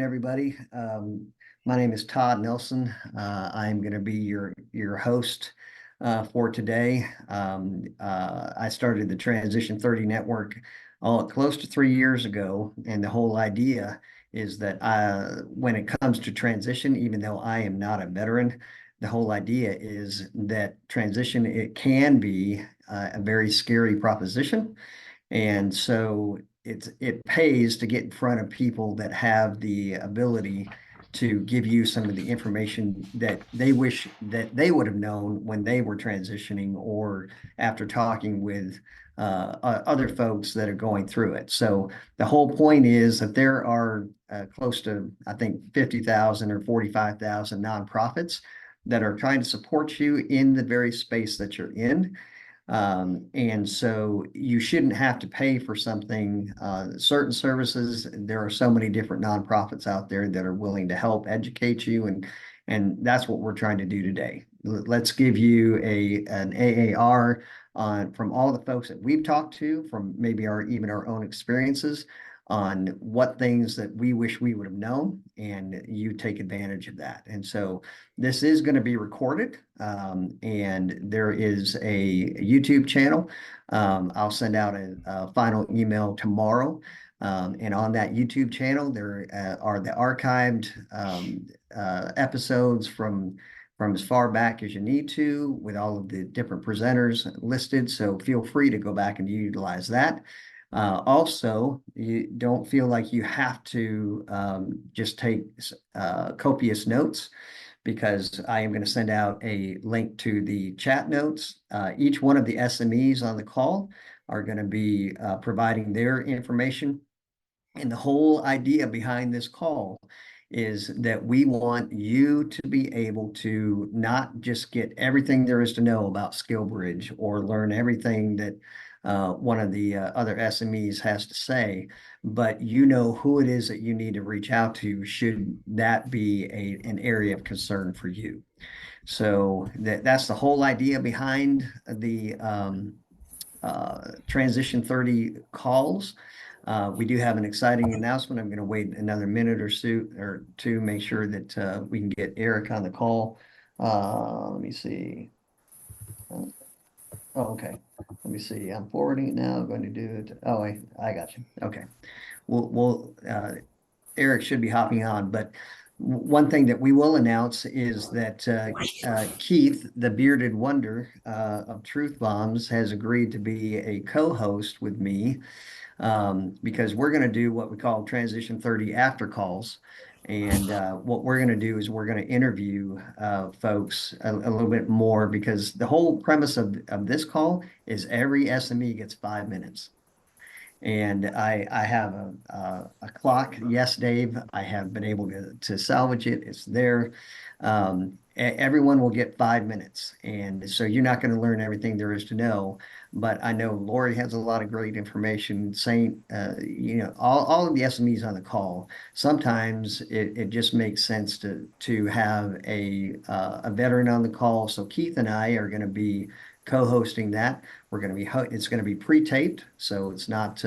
Everybody. My name is Todd Nelson. I'm going to be your host for today. I started the Transition 30 Network close to 3 years ago, and the whole idea is that when it comes to transition, even though I am not a veteran, the whole idea is that transition, it can be a very scary proposition. And so it pays to get in front of people that have the ability to give you some of the information that they wish that they would have known when they were transitioning or after talking with other folks that are going through it. So the whole point is that there are close to, I think, 50,000 or 45,000 nonprofits that are trying to support you in the very space that you're in. And so you shouldn't have to pay for something, certain services. There are so many different nonprofits out there that are willing to help educate you. And that's what we're trying to do today. Let's give you an AAR from all the folks that we've talked to, from maybe even our own experiences on what things that we wish we would have known, and you take advantage of that. And so this is going to be recorded, and there is a YouTube channel. I'll send out a final email tomorrow. And on that YouTube channel, there are the archived episodes from as far back as you need to, with all of the different presenters listed. So feel free to go back and utilize that. Also, you don't feel like you have to just take copious notes, because I am going to send out a link to the chat notes. Each one of the SMEs on the call are going to be providing their information. And the whole idea behind this call is that we want you to be able to not just get everything there is to know about Skillbridge or learn everything that one of the other SMEs has to say, but you know who it is that you need to reach out to should that be an area of concern for you. So that's the whole idea behind the Transition 30 calls. We do have an exciting announcement. I'm going to wait another minute or two, make sure that we can get Eric on the call. Let me see. Oh, okay. Let me see. I'm forwarding it now. I'm going to do it. Oh, I got you. Okay. Eric should be hopping on, but one thing that we will announce is that Keith, the bearded wonder of Truth Bombs, has agreed to be a co-host with me, because we're going to do what we call Transition 30 after calls. And what we're going to do is we're going to interview folks a little bit more, because the whole premise of this call is every SME gets 5 minutes. And I have a clock. Yes, Dave, I have been able to salvage it. It's there. Everyone will get 5 minutes. And so you're not going to learn everything there is to know. But I know Lori has a lot of great information. Saint, all of the SMEs on the call, sometimes it just makes sense to have a veteran on the call. So Keith and I are going to be co-hosting that. It's going to be pre-taped, so it's not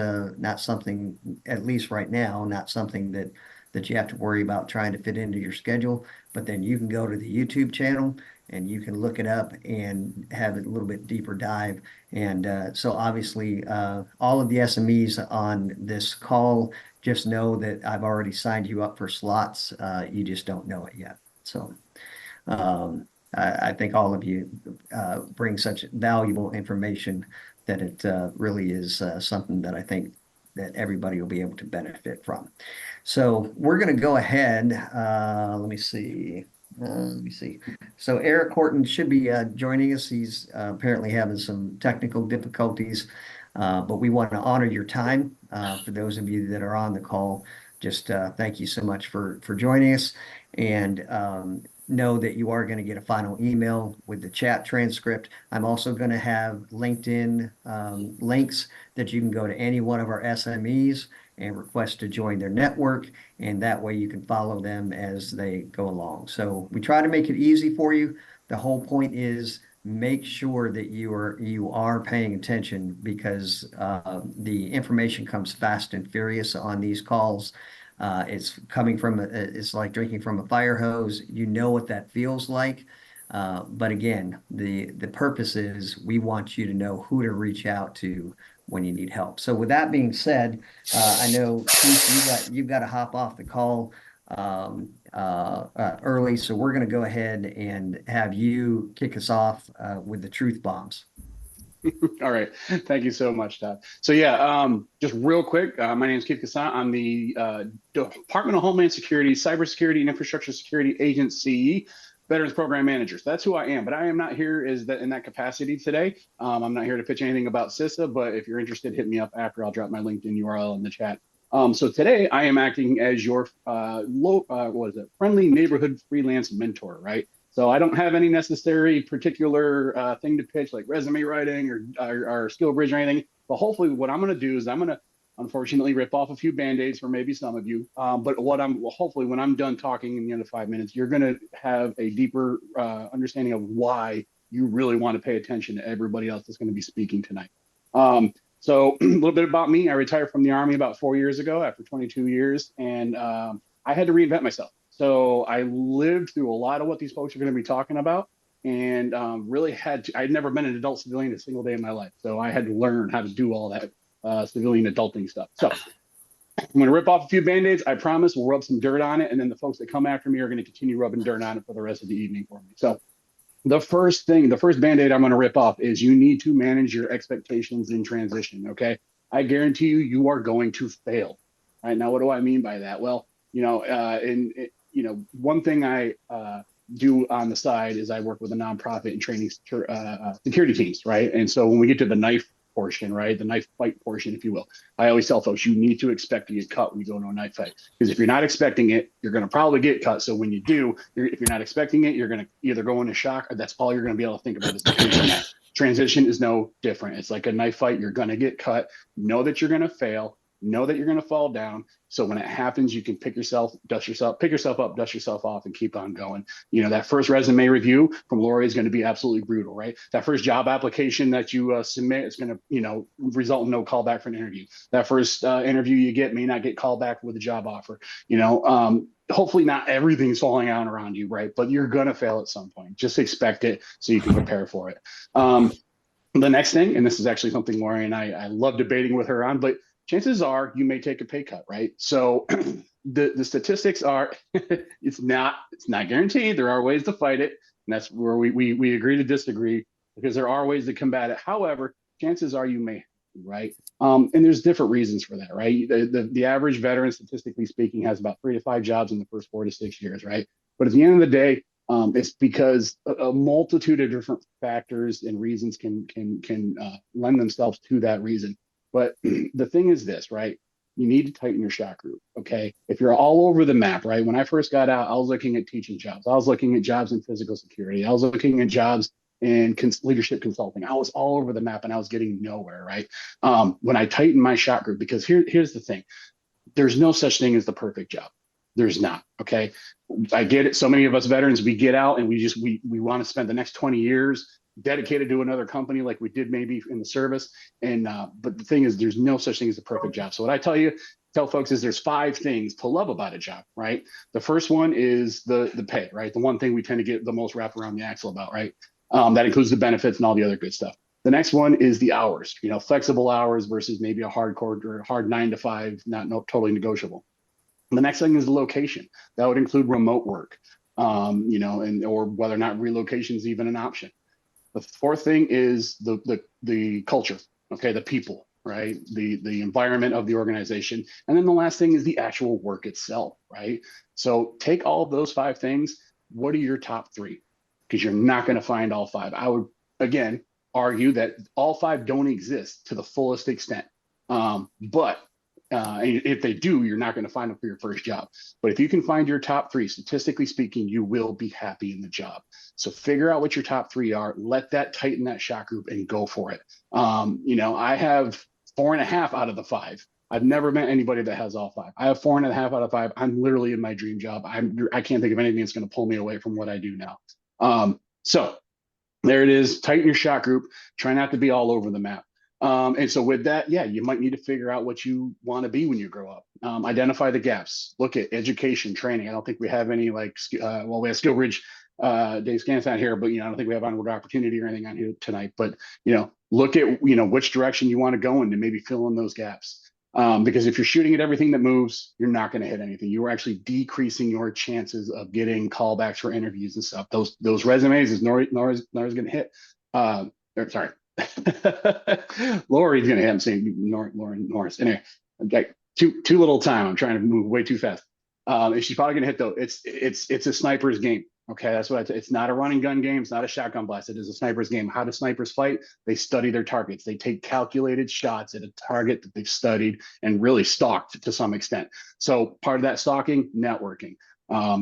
something, at least right now, not something that you have to worry about trying to fit into your schedule. But then you can go to the YouTube channel and you can look it up and have a little bit deeper dive. And so obviously, all of the SMEs on this call, just know that I've already signed you up for slots. You just don't know it yet. So I think all of you bring such valuable information that it really is something that I think that everybody will be able to benefit from. So we're going to go ahead. Let me see. So Eric Horton should be joining us. He's apparently having some technical difficulties, but we want to honor your time. For those of you that are on the call, just thank you so much for joining us. And know that you are going to get a final email with the chat transcript. I'm also going to have LinkedIn links that you can go to any one of our SMEs and request to join their network. And that way you can follow them as they go along. So we try to make it easy for you. The whole point is make sure that you are paying attention, because the information comes fast and furious on these calls. It's coming from it's like drinking from a fire hose. You know what that feels like. But again, the purpose is we want you to know who to reach out to when you need help. So with that being said, I know Keith, you've got to hop off the call early, so we're going to go ahead and have you kick us off with the truth bombs. All right. Thank you so much, Todd. So yeah, just real quick, my name is Keith Cassant. I'm the Department of Homeland Security, Cybersecurity and Infrastructure Security Agency Veterans Program Manager. So that's who I am, but I am not here in that capacity today. I'm not here to pitch anything about CISA, but if you're interested, hit me up after. I'll drop my LinkedIn URL in the chat. So today I am acting as your friendly neighborhood freelance mentor, right? So I don't have any necessary particular thing to pitch like resume writing or Skillbridge or anything. But hopefully what I'm going to do is I'm going to unfortunately rip off a few Band-Aids for maybe some of you. But hopefully when I'm done talking in the end of 5 minutes, you're going to have a deeper understanding of why you really want to pay attention to everybody else that's going to be speaking tonight. So a little bit about me. I retired from the Army about 4 years ago after 22 years. And I had to reinvent myself. So I lived through a lot of what these folks are going to be talking about, and really I'd never been an adult civilian a single day in my life. So I had to learn how to do all that civilian adulting stuff. So I'm going to rip off a few Band-Aids. I promise we'll rub some dirt on it. And then the folks that come after me are going to continue rubbing dirt on it for the rest of the evening for me. So the first Band-Aid I'm going to rip off is you need to manage your expectations in transition. Okay. I guarantee you are going to fail. All right. Now, what do I mean by that? Well, one thing I do on the side is I work with a nonprofit and training security teams, right? And so when we get to the knife portion, right, the knife fight portion, if you will, I always tell folks you need to expect to get cut when you go into a knife fight, because if you're not expecting it, you're going to probably get cut. So when you do, if you're not expecting it, you're going to either go into shock, or that's all you're going to be able to think about is the transition is no different. It's like a knife fight. You're going to get cut. Know that you're going to fail. Know that you're going to fall down. So when it happens, you can pick yourself up, dust yourself off, and keep on going. That first resume review from Lori is going to be absolutely brutal, right? That first job application that you submit is going to, result in no callback for an interview. That first interview you get may not get called back with a job offer. Hopefully not everything's falling out around you, right? But you're going to fail at some point. Just expect it so you can prepare for it. The next thing, and this is actually something Lori and I love debating with her on, but chances are you may take a pay cut, right? So the statistics are it's not guaranteed. There are ways to fight it, and that's where we agree to disagree, because there are ways to combat it. However, chances are you may, right? And there's different reasons for that, right? The average veteran, statistically speaking, has about 3 to 5 jobs in the first 4 to 6 years, right? But at the end of the day, it's because a multitude of different factors and reasons can lend themselves to that reason. But the thing is this, right? You need to tighten your shot group, okay? If you're all over the map, right? When I first got out, I was looking at teaching jobs. I was looking at jobs in physical security. I was looking at jobs in leadership consulting. I was all over the map and I was getting nowhere, right? When I tightened my shot group, because here's the thing. There's no such thing as the perfect job. There's not, okay? I get it. So many of us veterans, we get out and we want to spend the next 20 years dedicated to another company like we did maybe in the service. And but the thing is, there's no such thing as a perfect job. So what I tell folks is there's 5 things to love about a job, right? The first one is the pay, right? The one thing we tend to get the most wrapped around the axle about, right? That includes the benefits and all the other good stuff. The next one is the hours, flexible hours versus maybe a hard 9 to 5, totally negotiable. The next thing is the location. That would include remote work, or whether or not relocation is even an option. The fourth thing is the culture, okay, the people, right? The environment of the organization. And then the last thing is the actual work itself, right? So take all of those 5 things. What are your top 3? Because you're not going to find all 5. I would, again, argue that all 5 don't exist to the fullest extent. But if they do, you're not going to find them for your first job. But if you can find your top 3, statistically speaking, you will be happy in the job. So figure out what your top 3 are. Let that tighten that shot group and go for it. I have 4.5 out of the 5. I've never met anybody that has all 5. I have 4.5 out of 5. I'm literally in my dream job. I can't think of anything that's going to pull me away from what I do now. So there it is. Tighten your shot group. Try not to be all over the map. And so with that, yeah, you might need to figure out what you want to be when you grow up. Identify the gaps. Look at education, training. I don't think we have any like, well, we have Skillbridge, Dave Cassant here, but I don't think we have onward opportunity or anything on here tonight. But look at which direction you want to go in and maybe fill in those gaps. Because if you're shooting at everything that moves, you're not going to hit anything. You are actually decreasing your chances of getting callbacks for interviews and stuff. Those resumes is Lori's going to hit. Sorry. Lori's going to hit. I'm saying Lori Norris. Anyway, like too little time. I'm trying to move way too fast. And she's probably going to hit though. It's a sniper's game. Okay, that's what it's not a running gun game. It's not a shotgun blast. It is a sniper's game. How do snipers fight? They study their targets. They take calculated shots at a target that they've studied and really stalked to some extent. So part of that stalking, networking.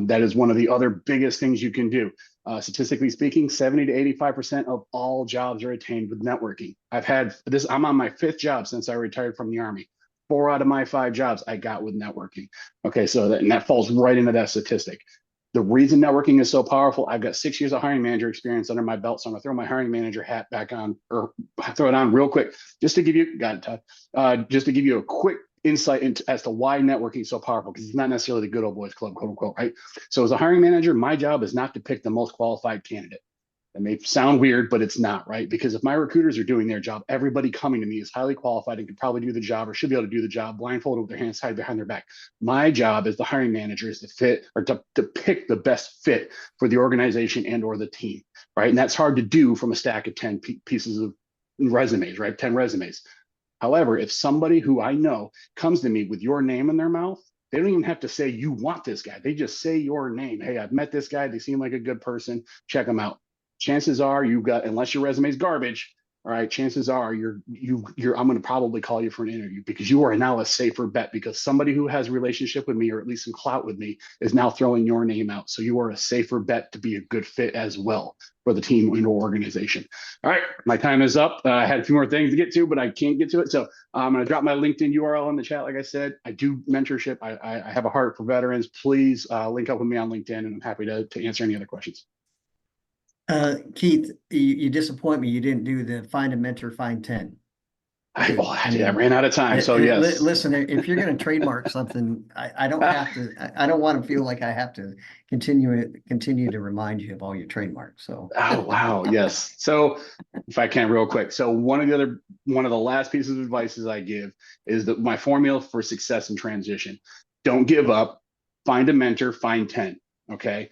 That is one of the other biggest things you can do. Statistically speaking, 70 to 85% of all jobs are attained with networking. I've had this, I'm on my 5th job since I retired from the Army. 4 out of my 5 jobs I got with networking. Okay, so that falls right into that statistic. The reason networking is so powerful, I've got 6 years of hiring manager experience under my belt, so I'm gonna throw my hiring manager hat back on, or throw it on real quick, just to give you, got it, Todd, just to give you a quick insight into as to why networking is so powerful, because it's not necessarily the good old boys club, quote unquote, right? So as a hiring manager, my job is not to pick the most qualified candidate. That may sound weird, but it's not, right? Because if my recruiters are doing their job, everybody coming to me is highly qualified and can probably do the job or should be able to do the job blindfolded with their hands tied behind their back. My job as the hiring manager is to fit or to pick the best fit for the organization and or the team, right? And that's hard to do from a stack of 10 pieces of resumes, right? 10 resumes. However, if somebody who I know comes to me with your name in their mouth, they don't even have to say, you want this guy. They just say your name. Hey, I've met this guy. They seem like a good person. Check them out. Chances are you've got, unless your resume is garbage, all right, chances are I'm going to probably call you for an interview because you are now a safer bet because somebody who has a relationship with me or at least some clout with me is now throwing your name out. So you are a safer bet to be a good fit as well for the team and organization. All right, my time is up. I had a few more things to get to, but I can't get to it. So I'm going to drop my LinkedIn URL in the chat. Like I said, I do mentorship. I have a heart for veterans. Please link up with me on LinkedIn, and I'm happy to answer any other questions. Keith, you disappoint me. You didn't do the find a mentor, find 10. I ran out of time. So yes. Listen, if you're going to trademark something, I don't have to. I don't want to feel like I have to continue to remind you of all your trademarks. So. Oh wow, yes. So if I can, real quick. So one of the last pieces of advice I give is that my formula for success in transition: don't give up. Find a mentor. Find 10. Okay.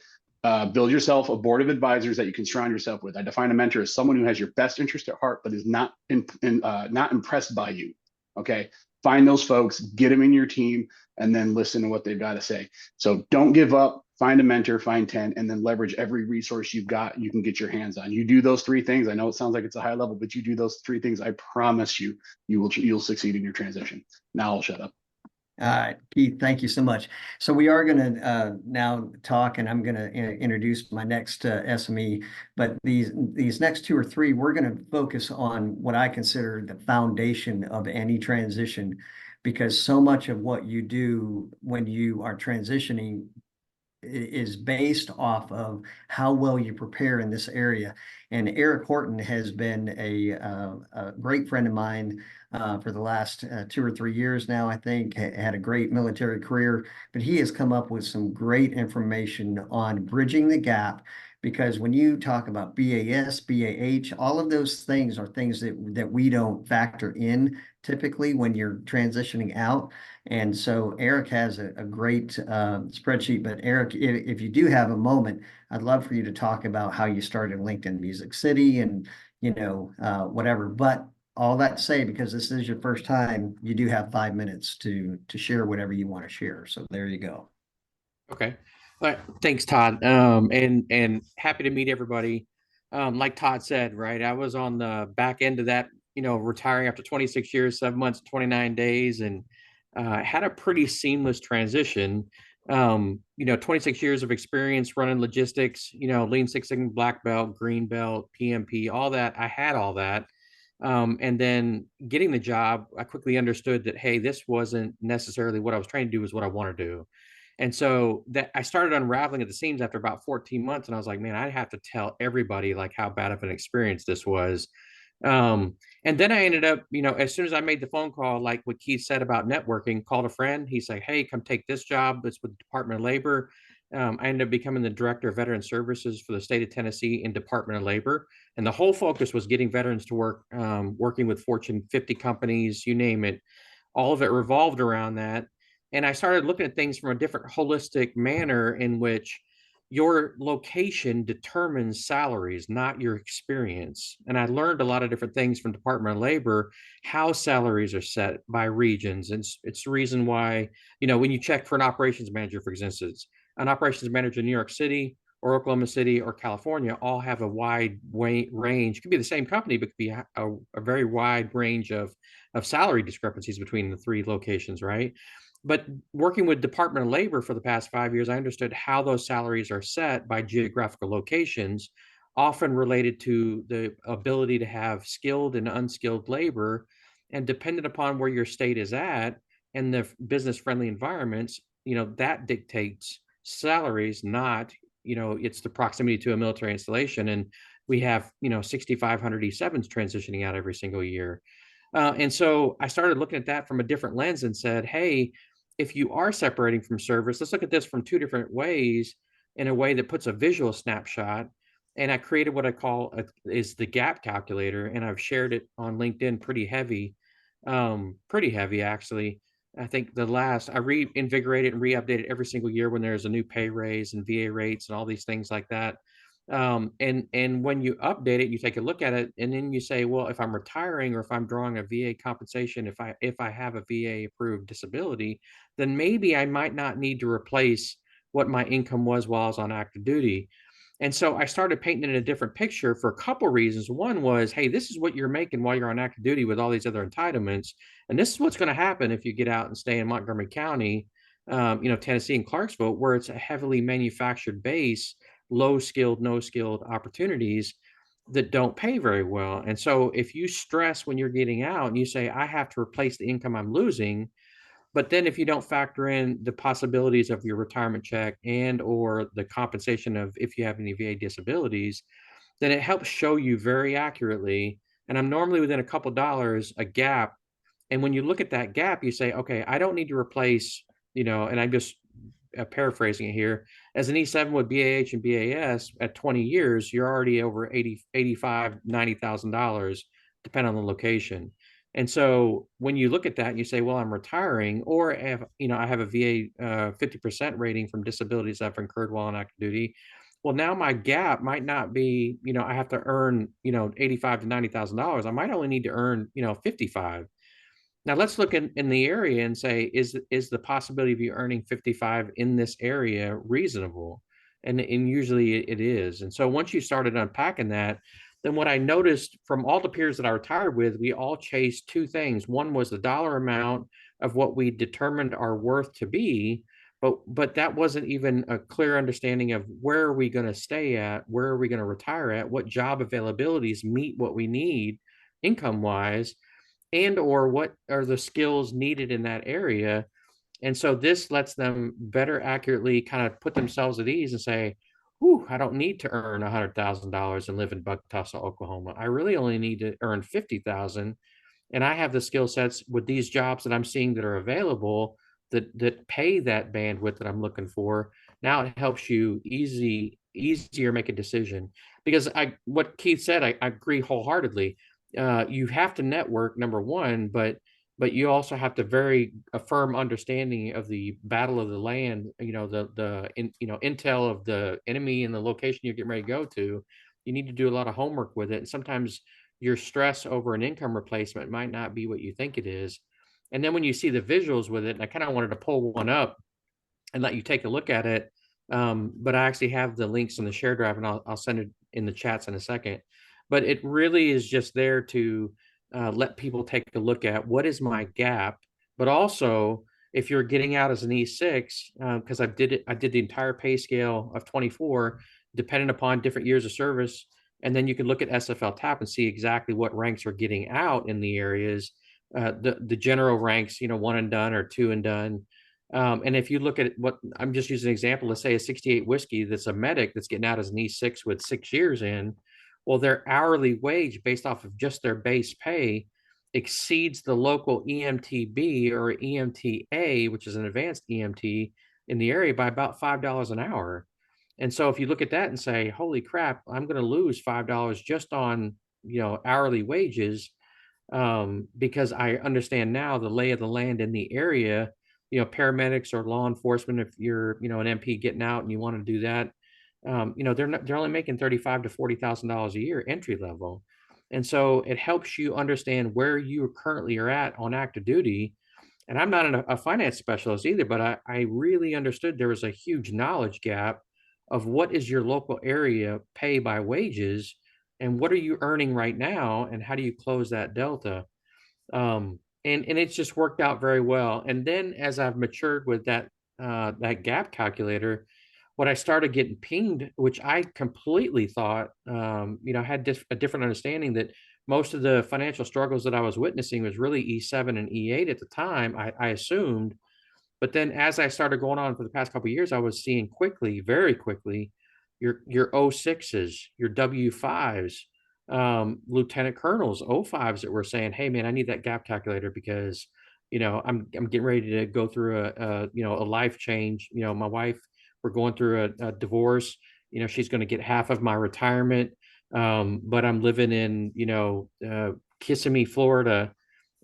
Build yourself a board of advisors that you can surround yourself with. I define a mentor as someone who has your best interest at heart, but is not impressed by you. Okay, find those folks, get them in your team, and then listen to what they've got to say. So don't give up. Find a mentor, find 10, and then leverage every resource you've got. You can get your hands on. You do those 3 things. I know it sounds like it's a high level, but you do those 3 things. I promise you'll succeed in your transition. Now I'll shut up. All right, Keith, thank you so much. So we are going to now talk, and I'm going to introduce my next SME. But these next 2 or 3, we're going to focus on what I consider the foundation of any transition, because so much of what you do when you are transitioning is based off of how well you prepare in this area. And Eric Horton has been a great friend of mine for the last 2 or 3 years now. I think had a great military career, but he has come up with some great information on bridging the gap. Because when you talk about BAS, BAH, all of those things are things that we don't factor in typically when you're transitioning out. And so Eric has a great spreadsheet. But Eric, if you do have a moment, I'd love for you to talk about how you started LinkedIn Music City and, whatever. But all that to say, because this is your first time, you do have 5 minutes to share whatever you want to share. So there you go. Okay. All right. Thanks, Todd. And happy to meet everybody. Like Todd said, right, I was on the back end of that, retiring after 26 years, 7 months, 29 days, and had a pretty seamless transition. 26 years of experience running logistics, Lean Six Sigma black belt, green belt, PMP, all that. I had all that. And then getting the job, I quickly understood that, hey, this wasn't necessarily what I was trying to do, is what I want to do. And so that I started unraveling at the seams after about 14 months. And I was like, man, I have to tell everybody like how bad of an experience this was. And then I ended up, as soon as I made the phone call, like what Keith said about networking, called a friend. He's like, hey, come take this job. It's with the Department of Labor. I ended up becoming the director of veteran services for the state of Tennessee in Department of Labor. And the whole focus was getting veterans to work, working with Fortune 50 companies, you name it. All of it revolved around that. And I started looking at things from a different holistic manner in which your location determines salaries, not your experience. And I learned a lot of different things from Department of Labor, how salaries are set by regions. And it's the reason why, when you check for an operations manager, for instance, an operations manager in New York City or Oklahoma City or California all have a wide range. It could be the same company, but could be a very wide range of salary discrepancies between the three locations, right? But working with Department of Labor for the past 5 years, I understood how those salaries are set by geographical locations, often related to the ability to have skilled and unskilled labor. And dependent upon where your state is at and the business friendly environments, that dictates salaries, not, it's the proximity to a military installation. And we have, 6,500 E7s transitioning out every single year. And so I started looking at that from a different lens and said, hey, if you are separating from service, let's look at this from two different ways, in a way that puts a visual snapshot. And I created what I call is the gap calculator, and I've shared it on LinkedIn pretty heavy actually. I think I reinvigorate it and re-update it every single year when there's a new pay raise and VA rates and all these things like that. And when you update it, you take a look at it, and then you say, well, if I'm retiring or if I'm drawing a VA compensation, if I have a VA approved disability, then maybe I might not need to replace what my income was while I was on active duty. And so I started painting in a different picture for a couple of reasons. One was, hey, this is what you're making while you're on active duty with all these other entitlements. And this is what's going to happen if you get out and stay in Montgomery County, Tennessee and Clarksville, where it's a heavily manufactured base, low skilled, no skilled opportunities that don't pay very well. And so if you stress when you're getting out and you say, I have to replace the income I'm losing, but then if you don't factor in the possibilities of your retirement check and or the compensation of if you have any VA disabilities, then it helps show you very accurately. And I'm normally within a couple dollars a gap. And when you look at that gap, you say, okay, I don't need to replace, and I'm just paraphrasing it here, as an E7 with BAH and BAS at 20 years, you're already over 80, 85, $90,000, depending on the location. And so when you look at that and you say, well, I'm retiring, or I have a VA 50% rating from disabilities I've incurred while on active duty. Well, now my gap might not be, I have to earn, 85 to $90,000. I might only need to earn, 55. Now let's look in the area and say, is the possibility of you earning 55 in this area reasonable? And usually it is. And so once you started unpacking that, then what I noticed from all the peers that I retired with, we all chased two things. One was the dollar amount of what we determined our worth to be, but that wasn't even a clear understanding of where are we going to stay at, where are we going to retire at, what job availabilities meet what we need income wise, and or what are the skills needed in that area. And so this lets them better accurately kind of put themselves at ease and say, whew, I don't need to earn $100,000 and live in Bucktussa, Oklahoma. I really only need to earn 50,000. And I have the skill sets with these jobs that I'm seeing that are available that pay that bandwidth that I'm looking for. Now it helps you easier make a decision. Because what Keith said, I agree wholeheartedly. You have to network, number one, but you also have to very a firm understanding of the battle of the land, intel of the enemy and the location you're getting ready to go to. You need to do a lot of homework with it. And sometimes your stress over an income replacement might not be what you think it is. And then when you see the visuals with it, and I kind of wanted to pull one up and let you take a look at it. But I actually have the links in the share drive, and I'll send it in the chats in a second. But it really is just there to let people take a look at what is my gap, but also if you're getting out as an E6, because I did the entire pay scale of 24, depending upon different years of service, and then you can look at SFL TAP and see exactly what ranks are getting out in the areas. The general ranks, one and done or two and done. And if you look at what I'm just using an example, let's say a 68 whiskey that's a medic that's getting out as an E6 with 6 years in. Well, their hourly wage based off of just their base pay exceeds the local EMTB or EMTA, which is an advanced EMT in the area, by about $5 an hour. And so if you look at that and say, holy crap, I'm going to lose $5 just on, hourly wages, because I understand now the lay of the land in the area, paramedics or law enforcement, if you're, an MP getting out and you want to do that, they're only making $35,000 to $40,000 a year entry level. And so it helps you understand where you currently are at on active duty. And I'm not a finance specialist either, but I really understood there was a huge knowledge gap of what is your local area pay by wages and what are you earning right now and how do you close that delta. And it's just worked out very well. And then as I've matured with that gap calculator, what I started getting pinged, which I completely thought, had a different understanding that most of the financial struggles that I was witnessing was really E7 and E8 at the time, I assumed. But then as I started going on for the past couple of years, I was seeing quickly, very quickly, your O6s, your W5s, lieutenant colonels, O5s that were saying, hey man, I need that gap calculator because, I'm getting ready to go through a life change. My wife, we're going through a divorce. She's going to get half of my retirement. But I'm living in, Kissimmee, Florida,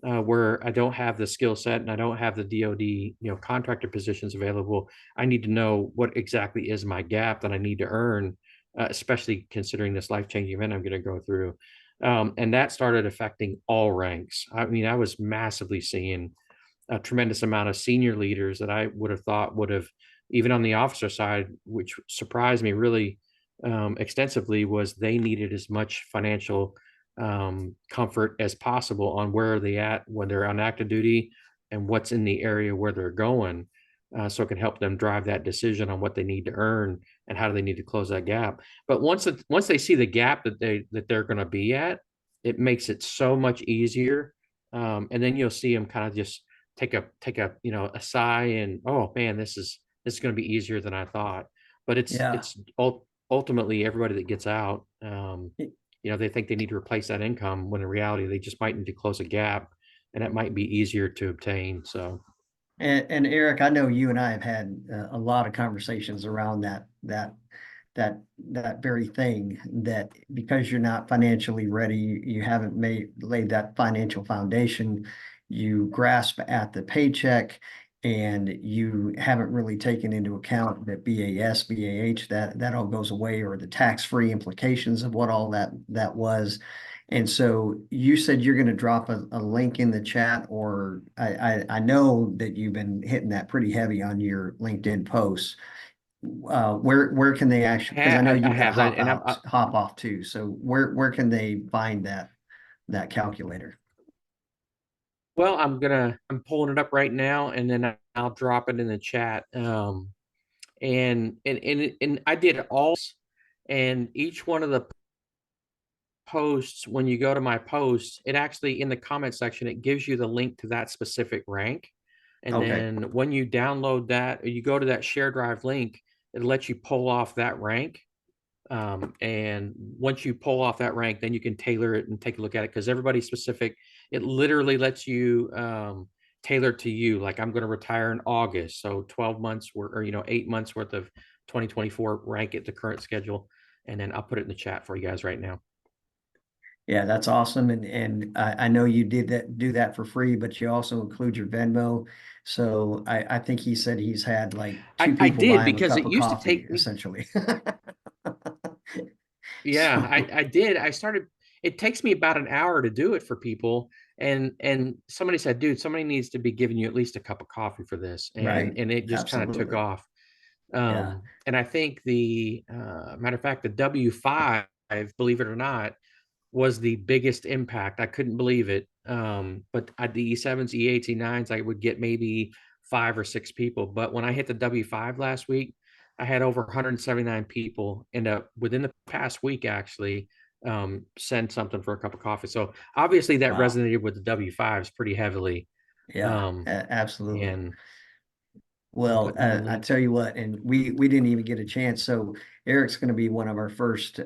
where I don't have the skill set and I don't have the DoD, contractor positions available. I need to know what exactly is my gap that I need to earn, especially considering this life-changing event I'm going to go through. And that started affecting all ranks. I mean, I was massively seeing a tremendous amount of senior leaders that I would have thought would have, even on the officer side, which surprised me really extensively, was they needed as much financial comfort as possible on where are they at when they're on active duty and what's in the area where they're going, so it can help them drive that decision on what they need to earn and how do they need to close that gap. But once they see the gap that they're going to be at, it makes it so much easier. And then you'll see them kind of just take a a sigh and, oh man, this is going to be easier than I thought. But it's ultimately everybody that gets out, they think they need to replace that income when in reality they just might need to close a gap, and it might be easier to obtain. So, and Eric, I know you and I have had a lot of conversations around that very thing, that because you're not financially ready, you haven't laid that financial foundation, you grasp at the paycheck, and you haven't really taken into account that BAS, BAH, that all goes away, or the tax-free implications of what all that was. And so you said you're going to drop a link in the chat, or I know that you've been hitting that pretty heavy on your LinkedIn posts. Where can they actually, because I know you have hop off too. So where can they find that calculator? Well, I'm pulling it up right now, and then I'll drop it in the chat. And I did all, and each one of the posts, when you go to my posts, it actually in the comment section, it gives you the link to that specific rank. And then when you download that, or you go to that share drive link, it lets you pull off that rank. And once you pull off that rank, then you can tailor it and take a look at it, because everybody's specific. It literally lets you tailor to you. Like, I'm going to retire in August, so 12 months or 8 months worth of 2024 rank at the current schedule, and then I'll put it in the chat for you guys right now. Yeah, that's awesome. And I know you do that for free, but you also include your Venmo. So I think he said he's had like two people I did, buy him because a it cup of used to coffee, take me. essentially. Yeah, So, I did. It takes me about an hour to do it for people. And somebody said, dude, somebody needs to be giving you at least a cup of coffee for this. right. And it just kind of took Absolutely. off. Yeah. And I think the matter of fact, the W5, believe it or not, was the biggest impact. I couldn't believe it. But at the E7s, E8s, E9s, I would get maybe 5 or 6 people. But when I hit the W5 last week, I had over 179 people within the past week actually send something for a cup of coffee. So obviously that Wow. resonated with the W5s pretty heavily. Yeah, absolutely. And Well, I Definitely. tell you what, and we didn't even get a chance. So Eric's going to be one of our first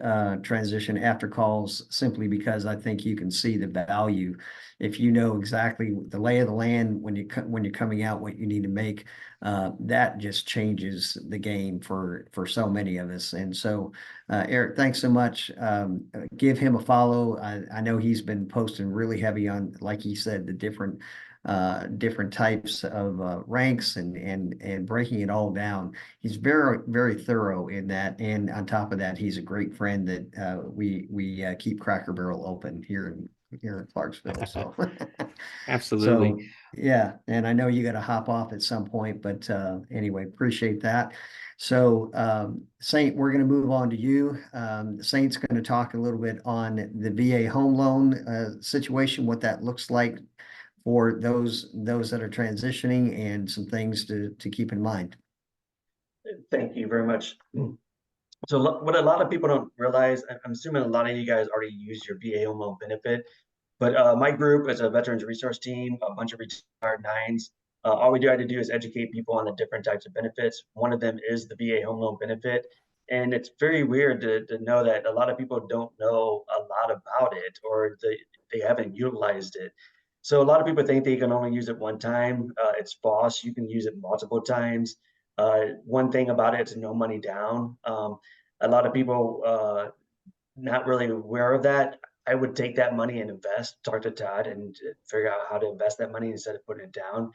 transition after calls, simply because I think you can see the value if you know exactly the lay of the land when when you're coming out, what you need to make. That just changes the game for so many of us. And so, Eric, thanks so much. Give him a follow. I know he's been posting really heavy on, like he said, the different types of ranks and breaking it all down. He's very thorough in that, and on top of that, he's a great friend that we keep Cracker Barrel open here in Clarksville. So Absolutely. so yeah, and I know you got to hop off at some point, but anyway, appreciate that. So Saint, we're going to move on to you. Saint's going to talk a little bit on the VA home loan situation, what that looks like for those that are transitioning, and some things to keep in mind. Thank you very much. So what a lot of people don't realize, I'm assuming a lot of you guys already use your VA home loan benefit, but my group is a veterans resource team, a bunch of retired nines. All we try to do is educate people on the different types of benefits. One of them is the VA home loan benefit. And it's very weird to know that a lot of people don't know a lot about it, or they haven't utilized it. So a lot of people think they can only use it one time. It's false. You can use it multiple times. One thing about it, it's no money down. A lot of people not really aware of that. I would take that money and invest, talk to Todd and figure out how to invest that money instead of putting it down.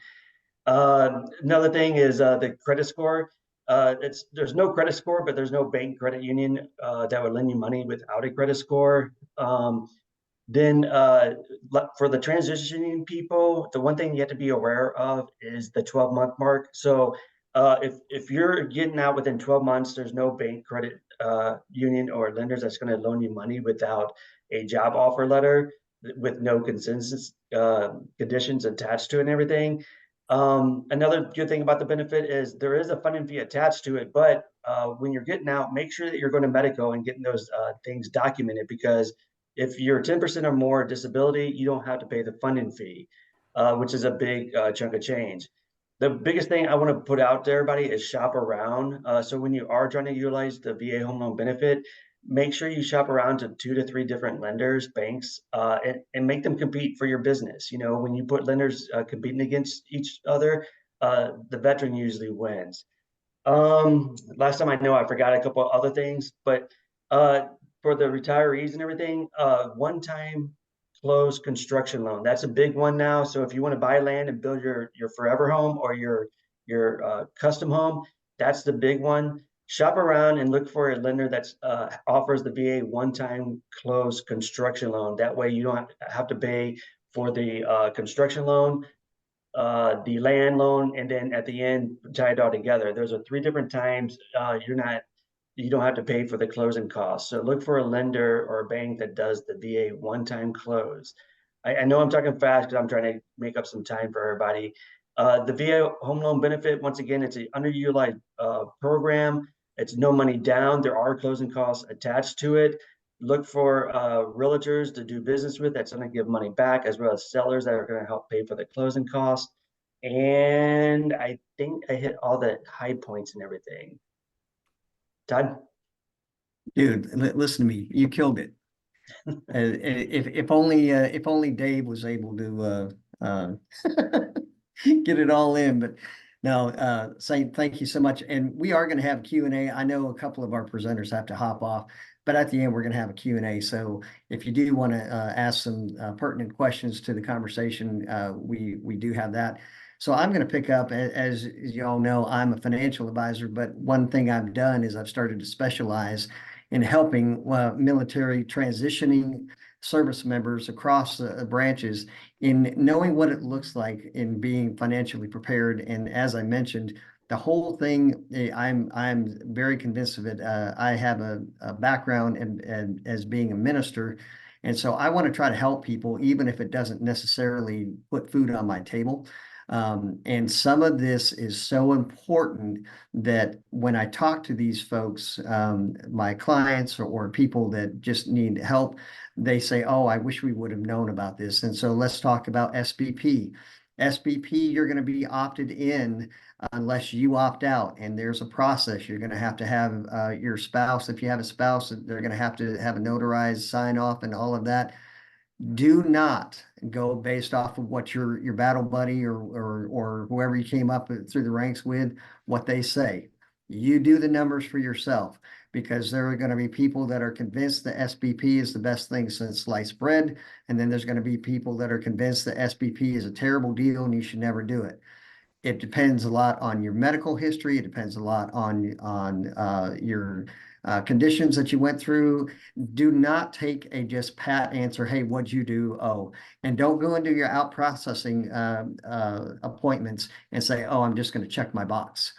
Another thing is the credit score. There's no credit score, but there's no bank credit union that would lend you money without a credit score. Then for the transitioning people, the one thing you have to be aware of is the 12-month mark. So if you're getting out within 12 months, there's no bank credit union or lenders that's going to loan you money without a job offer letter with no consensus conditions attached to it and everything. Another good thing about the benefit is there is a funding fee attached to it, but when you're getting out, make sure that you're going to medical and getting those things documented, because if you're 10% or more disability, you don't have to pay the funding fee, which is a big chunk of change. The biggest thing I want to put out to everybody is shop around. So when you are trying to utilize the VA home loan benefit, make sure you shop around to 2 to 3 different lenders, banks, and make them compete for your business. You know, when you put lenders competing against each other, the veteran usually wins. Last time I know, I forgot a couple of other things, but for the retirees and everything, one-time closed construction loan. That's a big one now. So if you want to buy land and build your forever home or your custom home, that's the big one. Shop around and look for a lender that offers the VA one-time closed construction loan. That way you don't have to pay for the construction loan, the land loan, and then at the end tie it all together. Those are 3 different times. You don't have to pay for the closing costs. So look for a lender or a bank that does the VA one-time close. I know I'm talking fast because I'm trying to make up some time for everybody. The VA home loan benefit, once again, it's an underutilized program. It's no money down. There are closing costs attached to it. Look for realtors to do business with that's going to give money back, as well as sellers that are going to help pay for the closing costs. And I think I hit all the high points and everything. Todd? Dude, listen to me. You killed it. If only Dave was able to get it all in. But no, Saint, thank you so much. And we are going to have Q&A. I know a couple of our presenters have to hop off, but at the end we're going to have a Q&A. So if you do want to ask some pertinent questions to the conversation, we do have that. So I'm going to pick up, as you all know, I'm a financial advisor, but one thing I've done is I've started to specialize in helping military transitioning service members across branches in knowing what it looks like in being financially prepared. And as I mentioned, the whole thing, I'm very convinced of it. I have a background and as being a minister, and so I want to try to help people, even if it doesn't necessarily put food on my table. And some of this is so important that when I talk to these folks, my clients or people that just need help, they say, oh, I wish we would have known about this. And so let's talk about SBP. SBP, you're going to be opted in unless you opt out. And there's a process. You're going to have your spouse, if you have a spouse, they're going to have a notarized sign off and all of that. Do not go based off of what your battle buddy or whoever you came up through the ranks with, what they say. You do the numbers for yourself, because there are going to be people that are convinced the SBP is the best thing since sliced bread. And then there's going to be people that are convinced the SBP is a terrible deal and you should never do it. It depends a lot on your medical history. It depends a lot on your conditions that you went through. Do not take a just pat answer. Hey, what'd you do? Oh, and don't go into your out processing appointments and say, oh, I'm just going to check my box.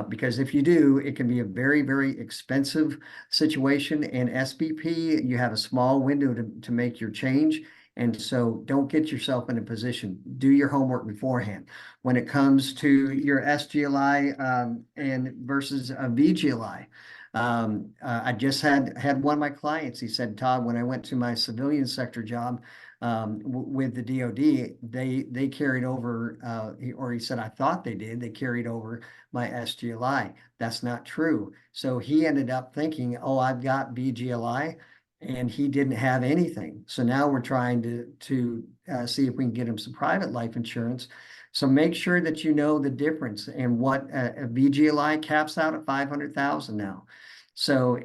Because if you do, it can be a very, very expensive situation. And SBP, you have a small window to make your change. And so don't get yourself in a position. Do your homework beforehand. When it comes to your SGLI and versus a VGLI, I just had one of my clients. He said, Todd, when I went to my civilian sector job with the DoD, they carried over, or he said, I thought they did. They carried over my SGLI. That's not true. So he ended up thinking, oh, I've got VGLI. And he didn't have anything. So now we're trying to see if we can get him some private life insurance. So make sure that you know the difference and what a VGLI caps out at 500,000 now. So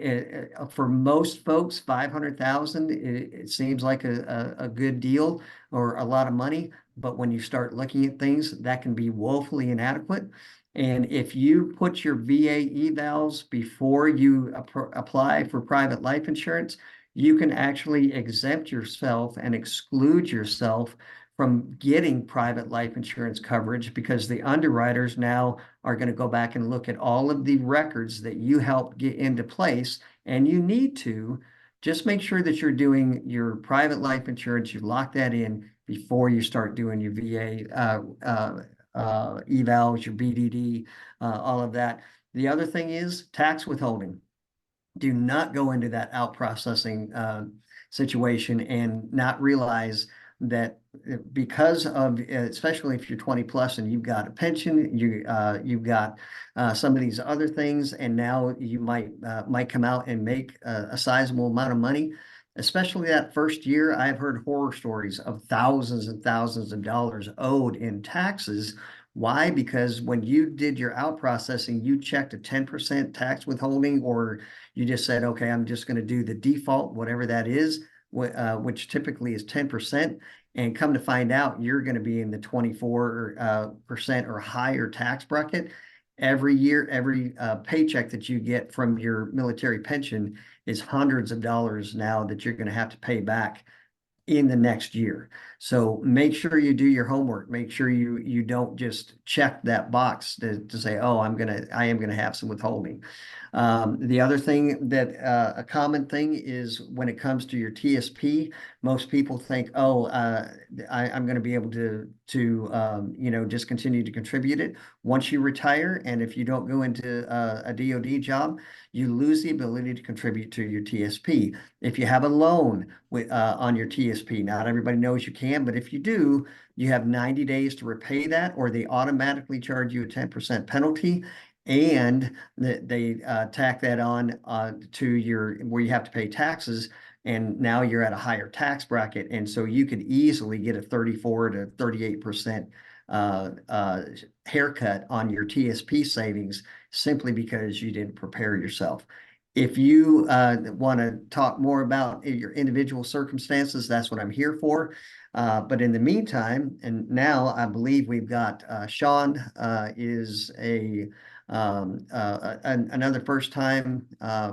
for most folks, 500,000, it seems like a good deal or a lot of money. But when you start looking at things, that can be woefully inadequate. And if you put your VA evals before you apply for private life insurance, you can actually exempt yourself and exclude yourself from getting private life insurance coverage, because the underwriters now are going to go back and look at all of the records that you helped get into place. And you need to just make sure that you're doing your private life insurance, you lock that in before you start doing your VA evals, your BDD, all of that. The other thing is tax withholding. Do not go into that out processing situation and not realize that because of, especially if you're 20 plus and you've got a pension, you've got some of these other things, and now you might come out and make a sizable amount of money. Especially that first year, I've heard horror stories of thousands and thousands of dollars owed in taxes. Why? Because when you did your out processing, you checked a 10% tax withholding, or you just said, okay, I'm just going to do the default, whatever that is, which typically is 10%. And come to find out, you're going to be in the 24% or higher tax bracket. Every year, every paycheck that you get from your military pension is hundreds of dollars now that you're going to have to pay back in the next year. So make sure you do your homework. Make sure you don't just check that box to say, oh, I am gonna have some withholding. The other thing that a common thing is when it comes to your TSP, most people think, oh, I'm going to be able to just continue to contribute it. Once you retire, and if you don't go into a DoD job, you lose the ability to contribute to your TSP. If you have a loan on your TSP, not everybody knows you can, but if you do, you have 90 days to repay that, or they automatically charge you a 10% penalty. And they tack that on to where you have to pay taxes, and now you're at a higher tax bracket, and so you could easily get a 34 to 38% haircut on your TSP savings simply because you didn't prepare yourself. If you want to talk more about your individual circumstances, that's what I'm here for. But in the meantime, and now I believe we've got Shawn is another first-time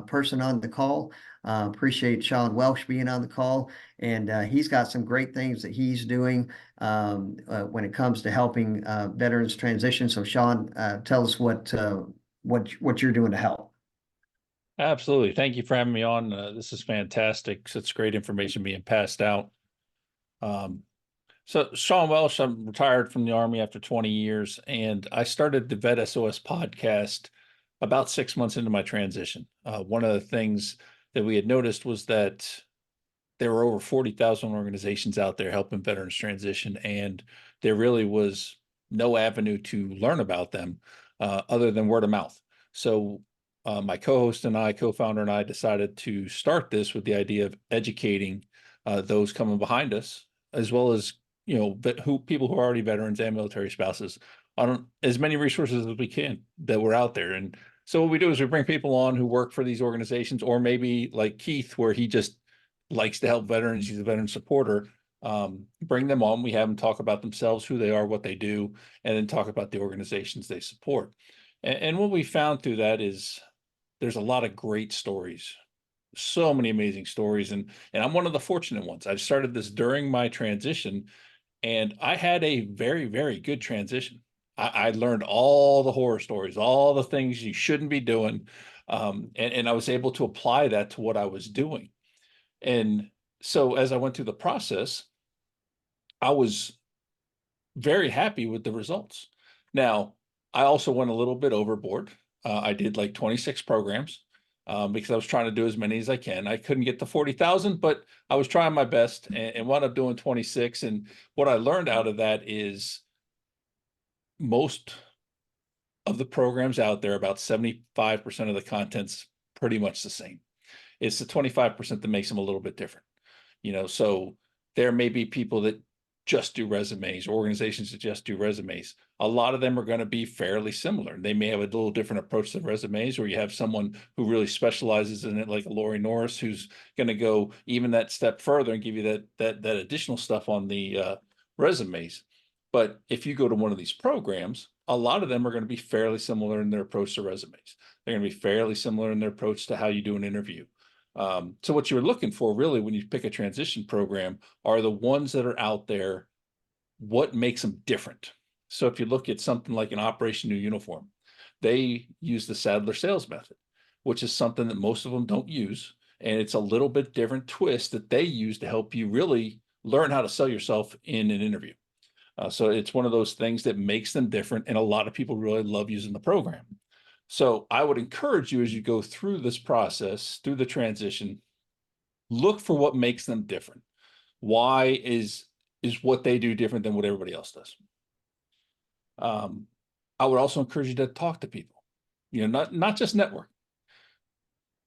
person on the call. Appreciate Shawn Walsh being on the call, and he's got some great things that he's doing when it comes to helping veterans transition. So Shawn, tell us what you're doing to help. Absolutely. Thank you for having me on. This is fantastic. Such great information being passed out. So Shawn Walsh, I'm retired from the Army after 20 years, and I started the Vet SOS podcast about 6 months into my transition. One of the things that we had noticed was that there were over 40,000 organizations out there helping veterans transition, and there really was no avenue to learn about them other than word of mouth. So my co-host and I, co-founder and I, decided to start this with the idea of educating those coming behind us, as well as, you know, people who are already veterans and military spouses, on as many resources as we can that were out there. And so what we do is we bring people on who work for these organizations, or maybe like Keith, where he just likes to help veterans. He's a veteran supporter. Bring them on. We have them talk about themselves, who they are, what they do, and then talk about the organizations they support. And what we found through that is there's a lot of great stories, so many amazing stories. And I'm one of the fortunate ones. I started this during my transition, and I had a very, very good transition. I learned all the horror stories, all the things you shouldn't be doing. And I was able to apply that to what I was doing. And so as I went through the process, I was very happy with the results. Now, I also went a little bit overboard. I did like 26 programs because I was trying to do as many as I can. I couldn't get to 40,000, but I was trying my best and wound up doing 26. And what I learned out of that is most of the programs out there, about 75% of the content's pretty much the same. It's the 25% that makes them a little bit different. You know, so there may be people that just do resumes, organizations that just do resumes. A lot of them are going to be fairly similar. They may have a little different approach to resumes, or you have someone who really specializes in it, like a Lori Norris, who's going to go even that step further and give you that additional stuff on the resumes. But if you go to one of these programs, a lot of them are going to be fairly similar in their approach to resumes. They're going to be fairly similar in their approach to how you do an interview. So what you're looking for really when you pick a transition program are the ones that are out there, what makes them different. So if you look at something like an Operation New Uniform, they use the Sadler sales method, which is something that most of them don't use. And it's a little bit different twist that they use to help you really learn how to sell yourself in an interview. So it's one of those things that makes them different. And a lot of people really love using the program. So I would encourage you, as you go through this process, through the transition, look for what makes them different. Why is what they do different than what everybody else does? I would also encourage you to talk to people, you know, not just network,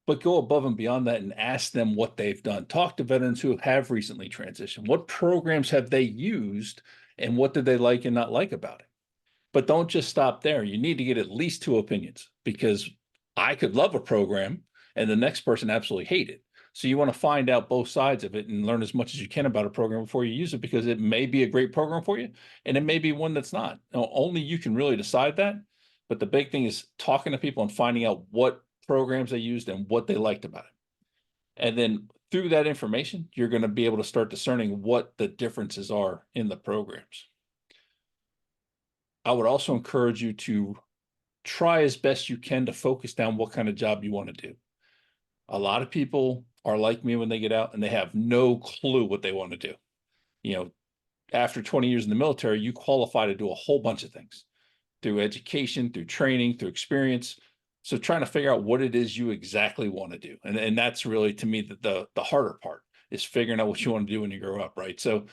but go above and beyond that and ask them what they've done. Talk to veterans who have recently transitioned. What programs have they used and what did they like and not like about it? But don't just stop there. You need to get at least 2 opinions, because I could love a program and the next person absolutely hate it. So you want to find out both sides of it and learn as much as you can about a program before you use it, because it may be a great program for you and it may be one that's not. Now, only you can really decide that. But the big thing is talking to people and finding out what programs they used and what they liked about it. And then through that information, you're going to be able to start discerning what the differences are in the programs. I would also encourage you to try as best you can to focus down what kind of job you want to do. A lot of people are like me when they get out and they have no clue what they want to do. You know, after 20 years in the military, you qualify to do a whole bunch of things through education, through training, through experience. So trying to figure out what it is you exactly want to do. And that's really, to me, the harder part, is figuring out what you want to do when you grow up, right? So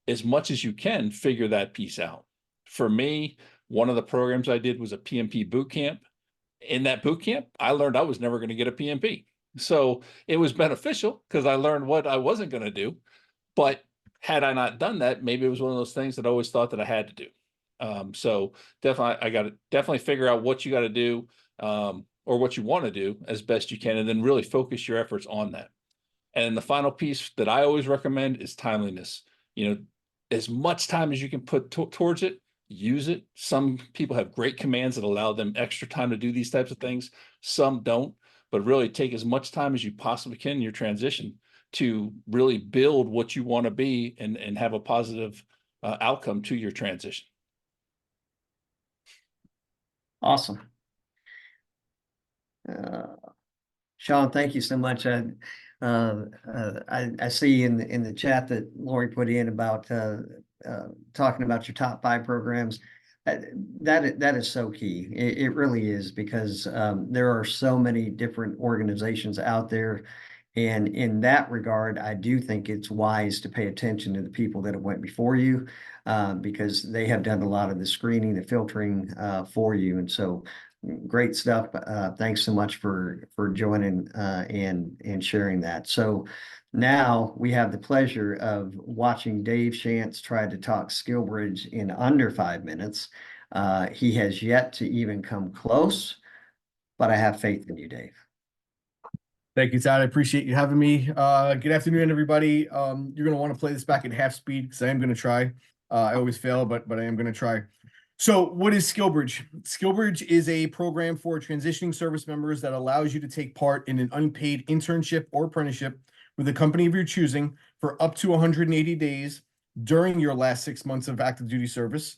as much as you can, figure that piece out. For me, one of the programs I did was a PMP boot camp. In that boot camp, I learned I was never going to get a PMP. So it was beneficial because I learned what I wasn't going to do. But had I not done that, maybe it was one of those things that I always thought that I had to do. So definitely, I got to definitely figure out what you got to do or what you want to do as best you can, and then really focus your efforts on that. And the final piece that I always recommend is timeliness. You know, as much time as you can put towards it, use it. Some people have great commands that allow them extra time to do these types of things. Some don't, but really take as much time as you possibly can in your transition to really build what you want to be and have a positive outcome to your transition. Awesome. Shawn, thank you so much. I see in the chat that Lori put in about talking about your top 5 programs. That is so key. It really is, because there are so many different organizations out there, And in that regard, I do think it's wise to pay attention to the people that have went before you, because they have done a lot of the screening, the filtering for you. And so great stuff. Thanks so much for joining and sharing that. So now we have the pleasure of watching Dave Schantz try to talk Skillbridge in under 5 minutes. He has yet to even come close, but I have faith in you, Dave. Thank you, Todd. I appreciate you having me. Good afternoon, everybody. You're going to want to play this back at half speed because I am going to try. I always fail, but I am going to try. So what is Skillbridge? Skillbridge is a program for transitioning service members that allows you to take part in an unpaid internship or apprenticeship with a company of your choosing for up to 180 days during your last 6 months of active duty service,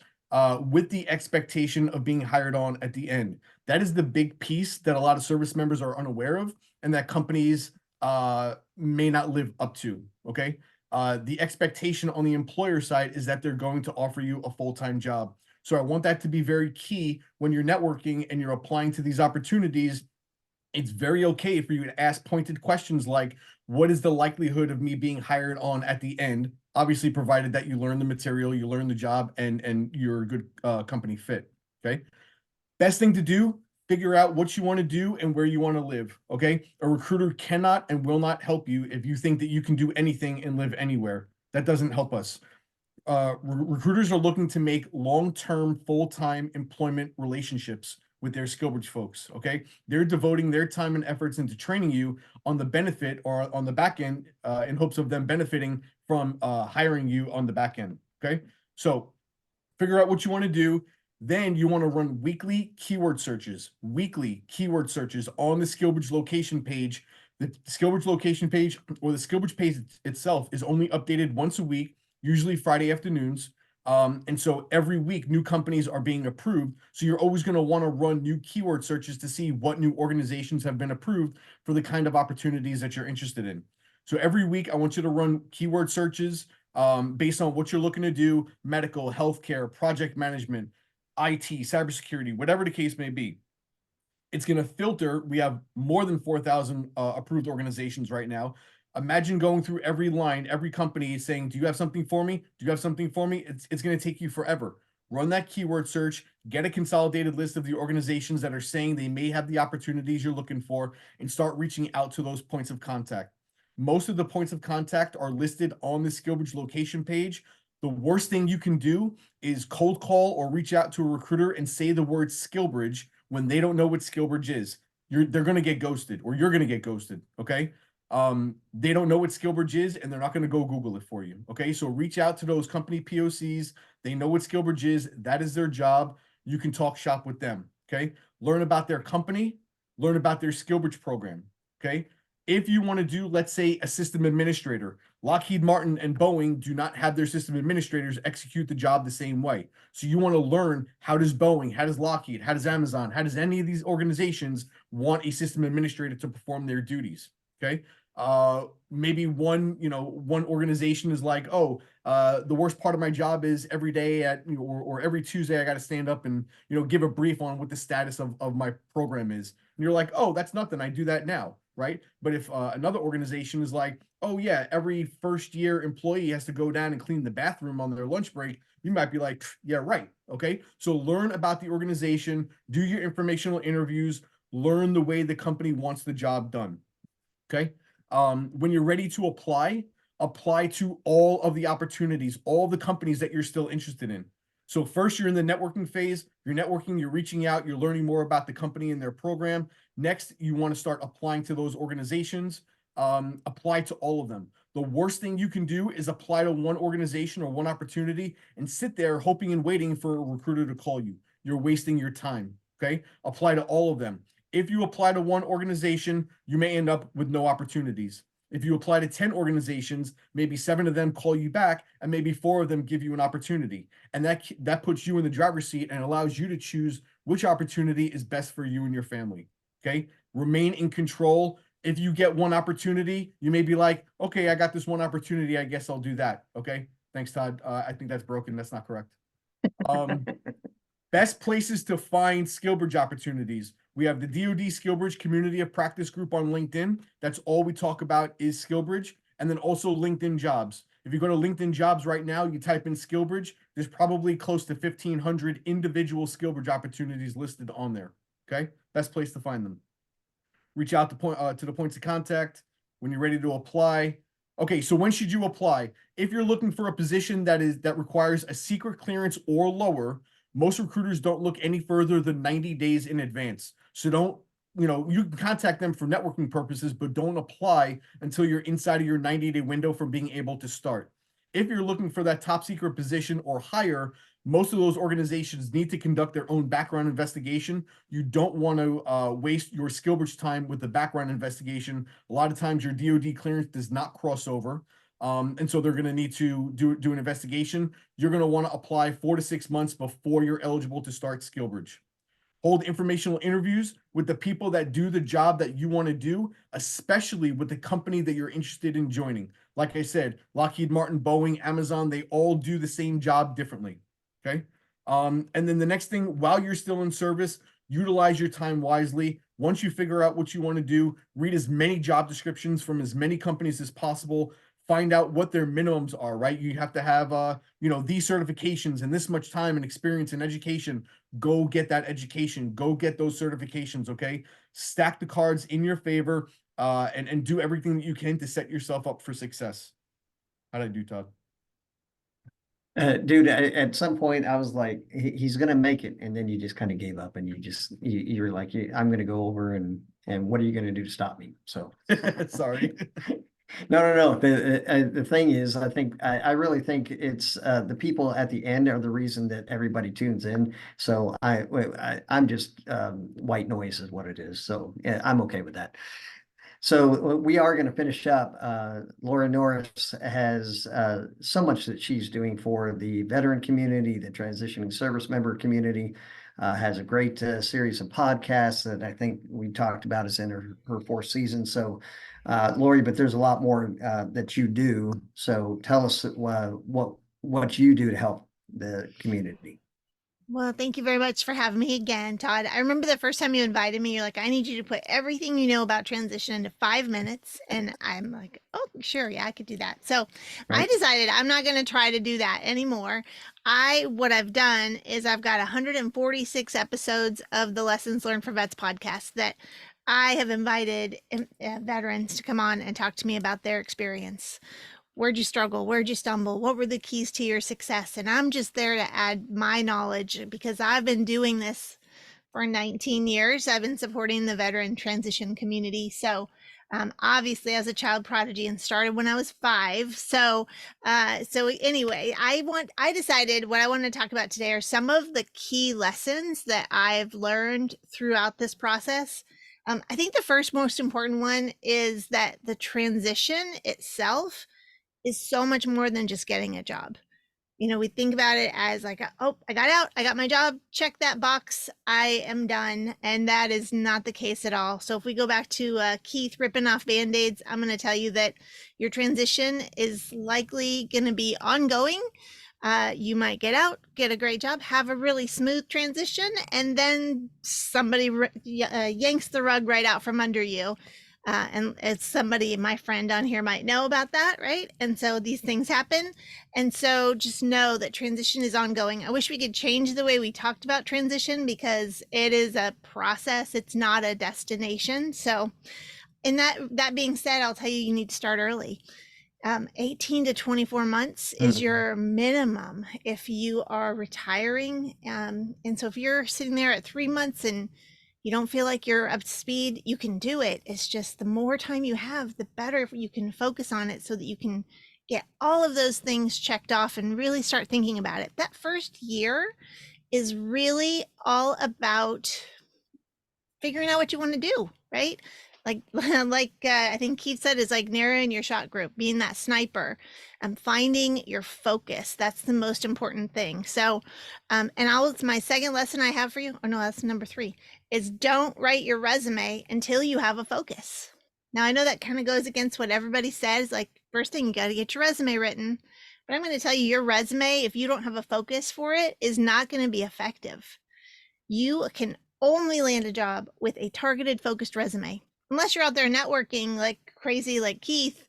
with the expectation of being hired on at the end. That is the big piece that a lot of service members are unaware of and that companies may not live up to, okay? The expectation on the employer side is that they're going to offer you a full-time job. So I want that to be very key when you're networking and you're applying to these opportunities. It's very okay for you to ask pointed questions like, what is the likelihood of me being hired on at the end? Obviously, provided that you learn the material, you learn the job, and you're a good company fit, okay? Best thing to do, figure out what you want to do and where you want to live, okay? A recruiter cannot and will not help you if you think that you can do anything and live anywhere. That doesn't help us. Recruiters are looking to make long-term, full-time employment relationships with their Skillbridge folks, okay? They're devoting their time and efforts into training you on the benefit or on the back end in hopes of them benefiting from hiring you on the back end, okay? So figure out what you want to do. Then you want to run weekly keyword searches on the Skillbridge location page. The Skillbridge location page or the Skillbridge page itself is only updated once a week, usually Friday afternoons. And so every week new companies are being approved. So you're always going to want to run new keyword searches to see what new organizations have been approved for the kind of opportunities that you're interested in. So every week I want you to run keyword searches based on what you're looking to do: medical, healthcare, project management, IT, cybersecurity, whatever the case may be. It's going to filter. We have more than 4,000 approved organizations right now. Imagine going through every line, every company saying, do you have something for me? Do you have something for me? It's going to take you forever. Run that keyword search, get a consolidated list of the organizations that are saying they may have the opportunities you're looking for, and start reaching out to those points of contact. Most of the points of contact are listed on the Skillbridge location page. The worst thing you can do is cold call or reach out to a recruiter and say the word Skillbridge when they don't know what Skillbridge is. They're going to get ghosted, or you're going to get ghosted, okay? They don't know what Skillbridge is, and they're not going to go Google it for you, okay? So reach out to those company POCs. They know what Skillbridge is. That is their job. You can talk shop with them, okay? Learn about their company. Learn about their Skillbridge program, okay? If you want to do, let's say, a system administrator, Lockheed Martin and Boeing do not have their system administrators execute the job the same way. So you want to learn, how does Boeing, how does Lockheed, how does Amazon, how does any of these organizations want a system administrator to perform their duties, okay? Maybe one organization is like, oh, the worst part of my job is every day or every Tuesday I got to stand up and give a brief on what the status of my program is. And you're like, oh, that's nothing, I do that now, right? But if another organization is like, oh yeah, every first year employee has to go down and clean the bathroom on their lunch break, you might be like, yeah, right, okay? So learn about the organization, do your informational interviews, learn the way the company wants the job done, okay? When you're ready to apply to all of the opportunities, all the companies that you're still interested in. So first, you're in the networking phase. You're networking, you're reaching out, you're learning more about the company and their program. Next, you want to start applying to those organizations. Apply to all of them. The worst thing you can do is apply to one organization or one opportunity and sit there hoping and waiting for a recruiter to call you. You're wasting your time, okay? Apply to all of them. If you apply to one organization, you may end up with no opportunities. If you apply to 10 organizations, maybe 7 of them call you back and maybe 4 of them give you an opportunity. And that puts you in the driver's seat and allows you to choose which opportunity is best for you and your family, okay? Remain in control. If you get one opportunity, you may be like, okay, I got this one opportunity, I guess I'll do that, okay? Thanks, Todd. I think that's broken. That's not correct. Best places to find Skillbridge opportunities. We have the DoD Skillbridge Community of Practice group on LinkedIn. That's all we talk about is Skillbridge. And then also LinkedIn Jobs. If you go to LinkedIn Jobs right now, you type in Skillbridge, there's probably close to 1,500 individual Skillbridge opportunities listed on there. Okay, best place to find them. Reach out to the points of contact when you're ready to apply. Okay, so when should you apply? If you're looking for a position that requires a secret clearance or lower, most recruiters don't look any further than 90 days in advance. So don't, you can contact them for networking purposes, but don't apply until you're inside of your 90-day window from being able to start. If you're looking for that top secret position or higher, most of those organizations need to conduct their own background investigation. You don't want to waste your Skillbridge time with the background investigation. A lot of times your DoD clearance does not cross over. And so they're going to need to do an investigation. You're going to want to apply 4 to 6 months before you're eligible to start Skillbridge. Hold informational interviews with the people that do the job that you want to do, especially with the company that you're interested in joining. Like I said, Lockheed Martin, Boeing, Amazon, they all do the same job differently. Okay. And then the next thing, while you're still in service, utilize your time wisely. Once you figure out what you want to do, read as many job descriptions from as many companies as possible. Find out what their minimums are, right? You have to have, these certifications and this much time and experience in education. Go get that education. Go get those certifications, okay? Stack the cards in your favor and do everything that you can to set yourself up for success. How did I do, Todd? Dude, at some point I was like, he's gonna make it, and then you just kind of gave up, and you're like, I'm gonna go over and what are you gonna do to stop me? So sorry. No. The thing is, I really think it's the people at the end are the reason that everybody tunes in. So I'm just white noise is what it is. So yeah, I'm okay with that. So we are going to finish up. Lori Norris has so much that she's doing for the veteran community, the transitioning service member community. Has a great series of podcasts that I think we talked about is in her 4th season. So, Lori, but there's a lot more that you do. So tell us what you do to help the community. Well, thank you very much for having me again, Todd. I remember the first time you invited me, you're like, I need you to put everything you know about transition into 5 minutes. And I'm like, oh, sure. Yeah, I could do that. So I decided I'm not going to try to do that anymore. What I've done is I've got 146 episodes of the Lessons Learned for Vets podcast that I have invited veterans to come on and talk to me about their experience. Where'd you struggle? Where'd you stumble? What were the keys to your success? And I'm just there to add my knowledge because I've been doing this for 19 years. I've been supporting the veteran transition community. So obviously as a child prodigy and started when I was 5. So anyway, I decided what I want to talk about today are some of the key lessons that I've learned throughout this process. I think the first most important one is that the transition itself is so much more than just getting a job. We think about it as like, oh, I got out, I got my job, check that box, I am done. And that is not the case at all. So if we go back to Keith ripping off Band-Aids, I'm going to tell you that your transition is likely going to be ongoing. You might get out, get a great job, have a really smooth transition, and then somebody yanks the rug right out from under you. And it's somebody, my friend on here might know about that, right? And so these things happen. And so just know that transition is ongoing. I wish we could change the way we talked about transition because it is a process. It's not a destination. So in that being said, I'll tell you, you need to start early. 18 to 24 months is your minimum if you are retiring. And so if you're sitting there at 3 months and you don't feel like you're up to speed, you can do it. It's just the more time you have, the better you can focus on it so that you can get all of those things checked off and really start thinking about it. That first year is really all about figuring out what you want to do, right? Like I think Keith said, is like narrowing your shot group, being that sniper and finding your focus. That's the most important thing. So, it's my second lesson I have for you. Oh no, that's number 3 is don't write your resume until you have a focus. Now I know that kind of goes against what everybody says. Like first thing, you got to get your resume written, but I'm going to tell you your resume, if you don't have a focus for it, is not going to be effective. You can only land a job with a targeted, focused resume, unless you're out there networking like crazy, like Keith.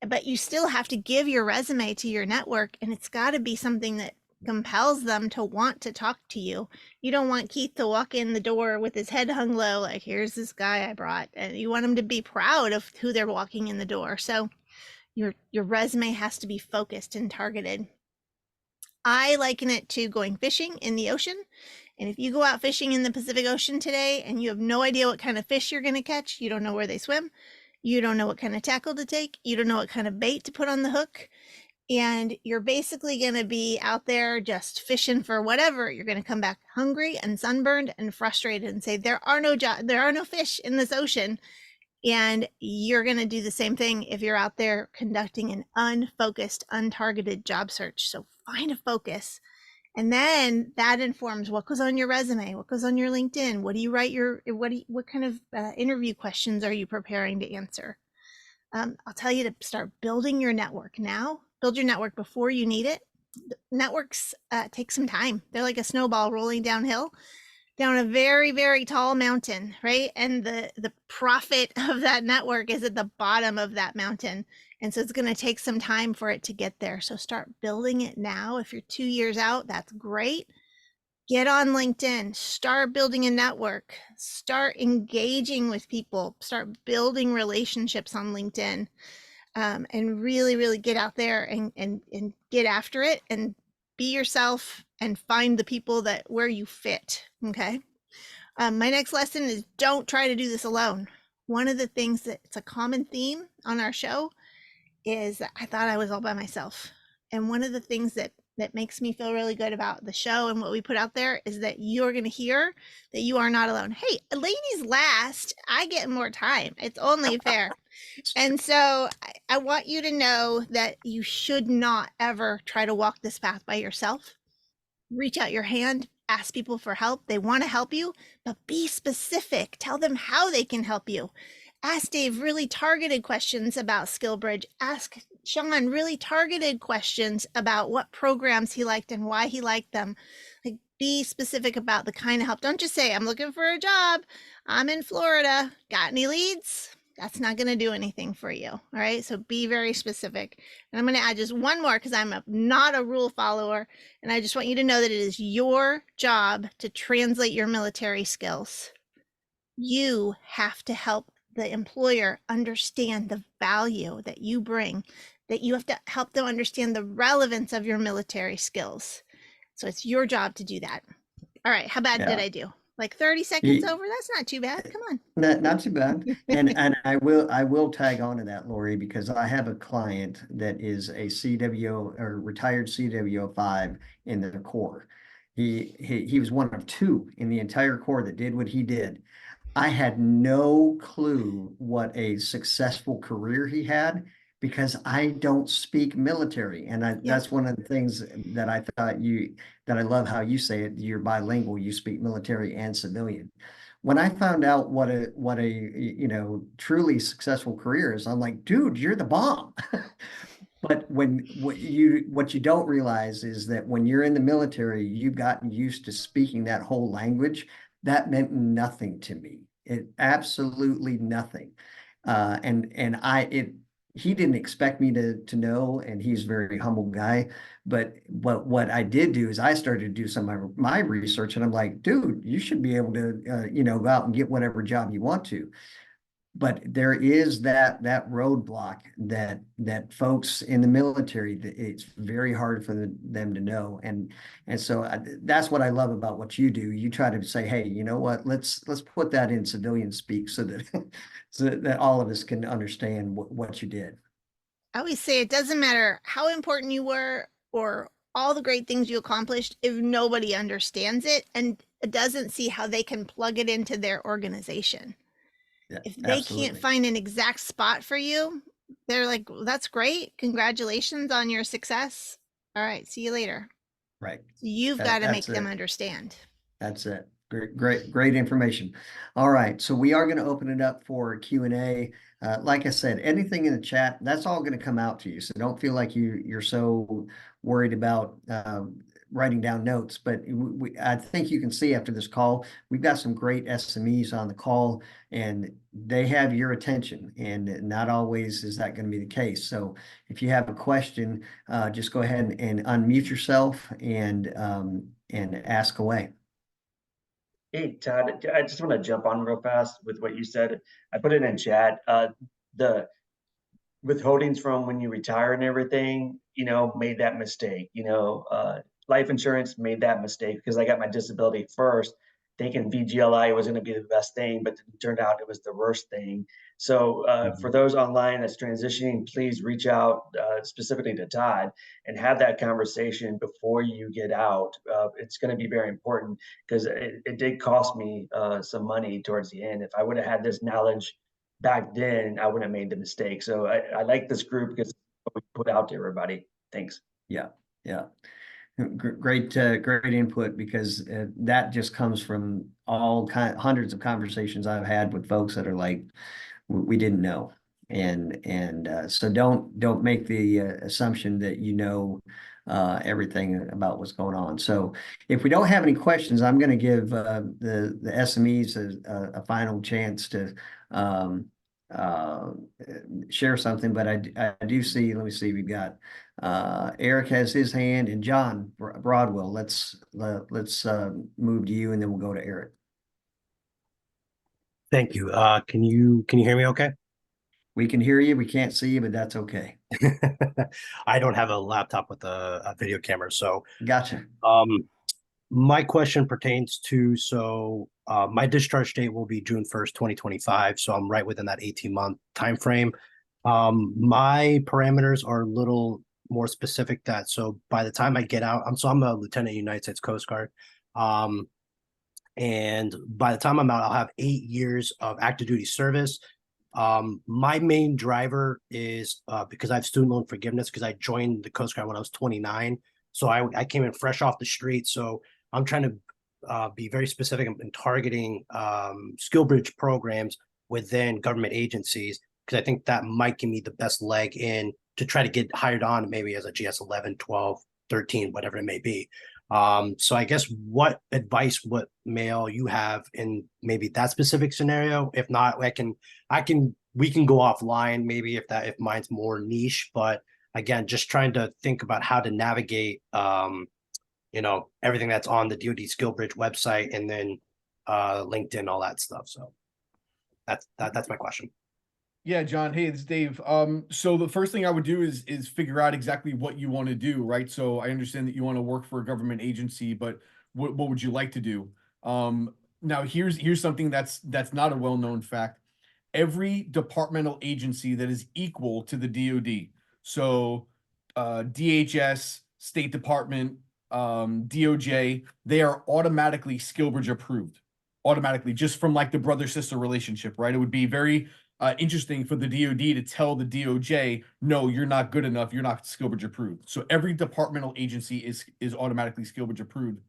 But you still have to give your resume to your network, and it's got to be something that compels them to want to talk to you. You don't want Keith to walk in the door with his head hung low, like, here's this guy I brought. And you want him to be proud of who they're walking in the door. So your resume has to be focused and targeted. I liken it to going fishing in the ocean. And if you go out fishing in the Pacific Ocean today and you have no idea what kind of fish you're going to catch, you don't know where they swim, you don't know what kind of tackle to take, you don't know what kind of bait to put on the hook, and you're basically going to be out there just fishing for whatever. You're going to come back hungry and sunburned and frustrated and say, there are no fish in this ocean. And you're going to do the same thing if you're out there conducting an unfocused, untargeted job search. So find a focus. And then that informs what goes on your resume, what goes on your LinkedIn. What do you write what kind of interview questions are you preparing to answer? I'll tell you to start building your network now. Build your network before you need it. Networks take some time. They're like a snowball rolling downhill down a very, very tall mountain, right? And the profit of that network is at the bottom of that mountain. And so it's going to take some time for it to get there. So start building it now. If you're 2 years out, that's great. Get on LinkedIn, start building a network, start engaging with people, start building relationships on LinkedIn, and really, really get out there and get after it and be yourself and find the people that where you fit. Okay. My next lesson is don't try to do this alone. One of the things that it's a common theme on our show is that I thought I was all by myself. And one of the things that makes me feel really good about the show and what we put out there is that you're going to hear that you are not alone. Hey, ladies last, I get more time. It's only fair. And so I want you to know that you should not ever try to walk this path by yourself. Reach out your hand, ask people for help. They want to help you, but be specific. Tell them how they can help you. Ask Dave really targeted questions about Skillbridge. Ask Shawn really targeted questions about what programs he liked and why he liked them. Like, be specific about the kind of help. Don't just say, I'm looking for a job. I'm in Florida. Got any leads? That's not going to do anything for you. All right. So be very specific. And I'm going to add just one more because I'm not a rule follower. And I just want you to know that it is your job to translate your military skills. You have to help the employer understand the value that you bring, that you have to help them understand the relevance of your military skills. So it's your job to do that. All right. How bad did I do? Like 30 seconds over? That's not too bad. Come on. Not too bad. And I will tag on to that, Lori, because I have a client that is a CWO or retired CWO5 in the Corps. He was one of 2 in the entire Corps that did what he did. I had no clue what a successful career he had because I don't speak military. And that's one of the things that I thought that I love how you say it. You're bilingual, you speak military and civilian. When I found out what a truly successful career is, I'm like, dude, you're the bomb. But what you don't realize is that when you're in the military, you've gotten used to speaking that whole language. That meant nothing to me. It absolutely nothing. He didn't expect me to know, and he's a very humble guy. But what I did do is I started to do some of my research, and I'm like, dude, you should be able to go out and get whatever job you want to. But there is that roadblock that folks in the military, it's very hard for them to know. And so that's what I love about what you do. You try to say, hey, you know what, let's put that in civilian speak so that all of us can understand what you did. I always say it doesn't matter how important you were or all the great things you accomplished if nobody understands it and doesn't see how they can plug it into their organization. Yeah, if they can't find an exact spot for you, they're like, well, that's great. Congratulations on your success. All right. See you later. Right. So you've got to make them understand. That's it. Great information. All right. So we are going to open it up for Q&A. Like I said, anything in the chat, that's all going to come out to you. So don't feel like you're so worried about writing down notes, but I think you can see after this call, we've got some great SMEs on the call, and they have your attention, and not always is that going to be the case. So if you have a question, just go ahead and unmute yourself and ask away. Hey, Todd, I just want to jump on real fast with what you said. I put it in chat. The withholdings from when you retire and everything, made that mistake. Life insurance made that mistake because I got my disability first, thinking VGLI was going to be the best thing, but it turned out it was the worst thing. So for those online that's transitioning, please reach out specifically to Todd and have that conversation before you get out. It's going to be very important because it did cost me some money towards the end. If I would have had this knowledge back then, I wouldn't have made the mistake. So I like this group because we put out to everybody. Thanks. Yeah. Great input, because that just comes from hundreds of conversations I've had with folks that are like, we didn't know. And so don't make the assumption that everything about what's going on. So if we don't have any questions, I'm going to give the SMEs a final chance to share something. But I do see, let me see, we've got Eric has his hand, and John Broadwell. Let's move to you, and then we'll go to Eric. Thank you. Can you hear me okay? We can hear you. We can't see you, but that's okay. I don't have a laptop with a video camera, so gotcha. My question pertains to, my discharge date will be June 1st, 2025. So I'm right within that 18-month time frame. My parameters are a little more specific so by the time I get out, I'm a lieutenant United States Coast Guard. And by the time I'm out, I'll have 8 years of active duty service. My main driver is because I have student loan forgiveness, because I joined the Coast Guard when I was 29. So I came in fresh off the street. So I'm trying to be very specific in targeting Skillbridge programs within government agencies, because I think that might give me the best leg in to try to get hired on maybe as a GS 11, 12, 13, whatever it may be. So I guess what mail you have in maybe that specific scenario? If not, we can go offline maybe if mine's more niche, but again, just trying to think about how to navigate everything that's on the DoD Skillbridge website, and then LinkedIn, all that stuff. So that's my question. Yeah, John. Hey, it's Dave. So the first thing I would do is figure out exactly what you want to do, right? So I understand that you want to work for a government agency, but what would you like to do? Now here's something that's not a well-known fact. Every departmental agency that is equal to the DoD, so DHS, State Department, DOJ, they are automatically Skillbridge approved, automatically, just from like the brother-sister relationship, right? It would be very interesting for the DoD to tell the DOJ, no, you're not good enough, you're not Skillbridge approved. So every departmental agency is automatically Skillbridge approved.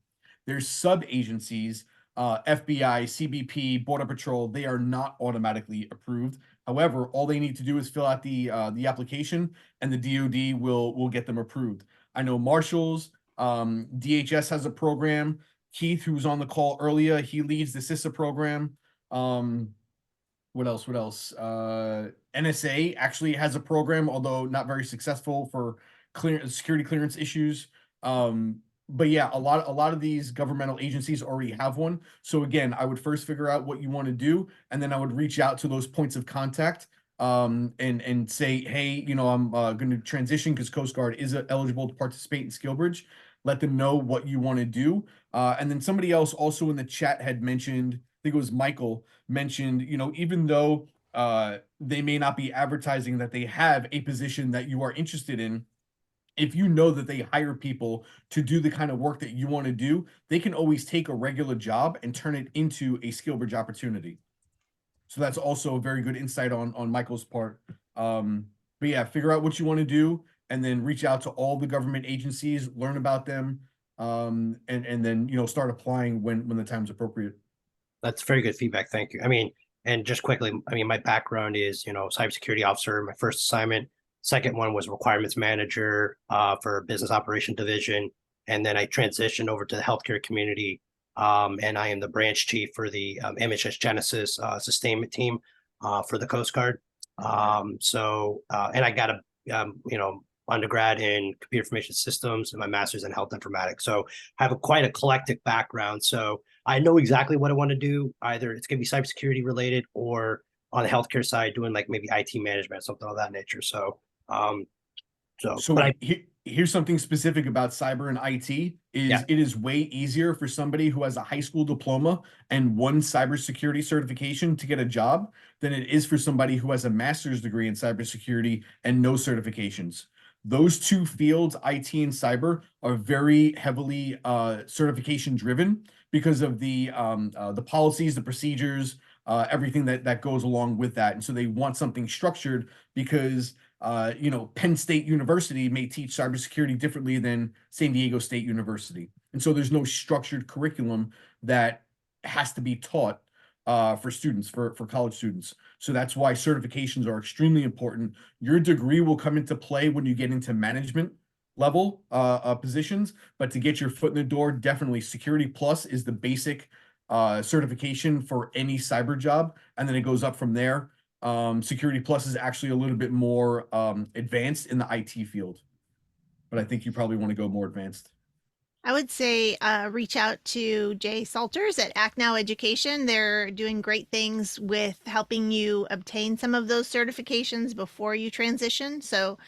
There's sub-agencies, FBI, CBP, Border Patrol, they are not automatically approved. However, all they need to do is fill out the application, and the DoD will get them approved. I know Marshals, DHS has a program. Keith, who was on the call earlier, he leads the CISA program. What else? NSA actually has a program, although not very successful for security clearance issues. But yeah, a lot of these governmental agencies already have one. So again, I would first figure out what you want to do, and then I would reach out to those points of contact and say, hey, I'm going to transition because Coast Guard is eligible to participate in Skillbridge. Let them know what you want to do. And then somebody else also in the chat had mentioned, I think it was Michael, mentioned, even though they may not be advertising that they have a position that you are interested in, if you know that they hire people to do the kind of work that you want to do, they can always take a regular job and turn it into a Skillbridge opportunity. So that's also a very good insight on Michael's part. But yeah, figure out what you want to do, and then reach out to all the government agencies, learn about them, and then start applying when the time's appropriate. That's very good feedback. Thank you. And just quickly, my background is, cybersecurity officer, my first assignment. Second one was requirements manager for business operation division. and then I transitioned over to the healthcare community. And I am the branch chief for the MHS Genesis sustainment team for the Coast Guard. And I got a undergrad in computer information systems and my master's in health informatics. So I have quite eclectic background. So I know exactly what I want to do. Either it's going to be cybersecurity related, or on the healthcare side, doing like maybe IT management, something of that nature. So, here's something specific about cyber and IT is it is way easier for somebody who has a high school diploma and one cybersecurity certification to get a job than it is for somebody who has a master's degree in cybersecurity and no certifications. Those two fields, IT and cyber, are very heavily certification driven because of the policies, the procedures, everything that goes along with that. And so they want something structured because Penn State University may teach cybersecurity differently than San Diego State University. And so there's no structured curriculum that has to be taught for students, for college students. So that's why certifications are extremely important. Your degree will come into play when you get into management level positions, but to get your foot in the door, definitely Security Plus is the basic certification for any cyber job, and then it goes up from there. Security Plus is actually a little bit more advanced in the IT field, but I think you probably want to go more advanced. I would say reach out to Jay Salters at Act Now Education. They're doing great things with helping you obtain some of those certifications before you transition. So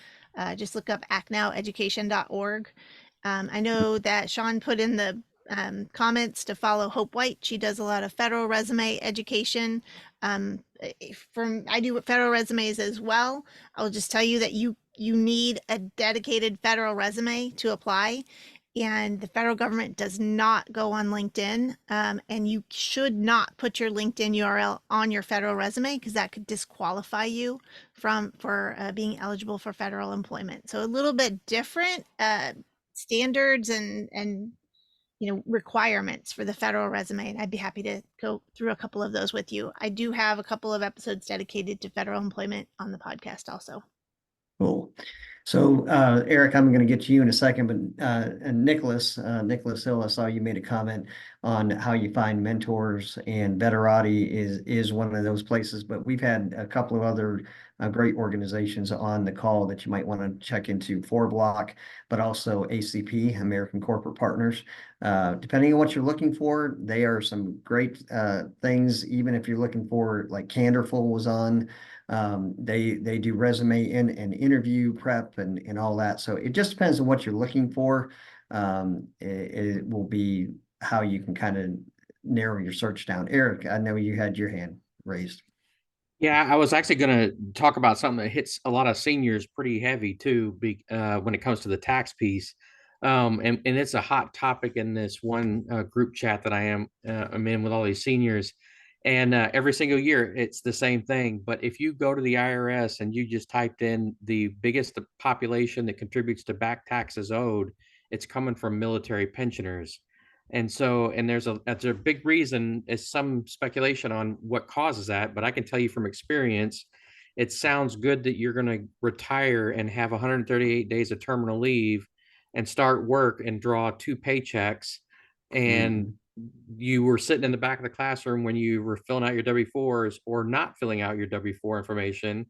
just look up actnoweducation.org. I know that Shawn put in the comments to follow Hope White. She does a lot of federal resume education. I do federal resumes as well. I'll just tell you that you need a dedicated federal resume to apply. And the federal government does not go on LinkedIn, and you should not put your LinkedIn URL on your federal resume because that could disqualify you for being eligible for federal employment. So a little bit different standards and requirements for the federal resume, and I'd be happy to go through a couple of those with you. I do have a couple of episodes dedicated to federal employment on the podcast also. Cool. So, Eric, I'm going to get to you in a second, but and Nicholas Hill, I saw you made a comment on how you find mentors, and Veterati is one of those places. But we've had a couple of other great organizations on the call that you might want to check into, 4Block, but also ACP, American Corporate Partners. Depending on what you're looking for, they are some great things. Even if you're looking for, like Candorful was on. They do resume and interview prep and all that. So it just depends on what you're looking for. It will be how you can kind of narrow your search down. Eric, I know you had your hand raised. Yeah, I was actually going to talk about something that hits a lot of seniors pretty heavy too, when it comes to the tax piece. And it's a hot topic in this one group chat that I'm in with all these seniors. And every single year, it's the same thing. But if you go to the IRS and you just typed in the biggest population that contributes to back taxes owed, it's coming from military pensioners. And so, and there's a big reason, is some speculation on what causes that. But I can tell you from experience, it sounds good that you're going to retire and have 138 days of terminal leave and start work and draw 2 paychecks. And you were sitting in the back of the classroom when you were filling out your W-4s or not filling out your W-4 information,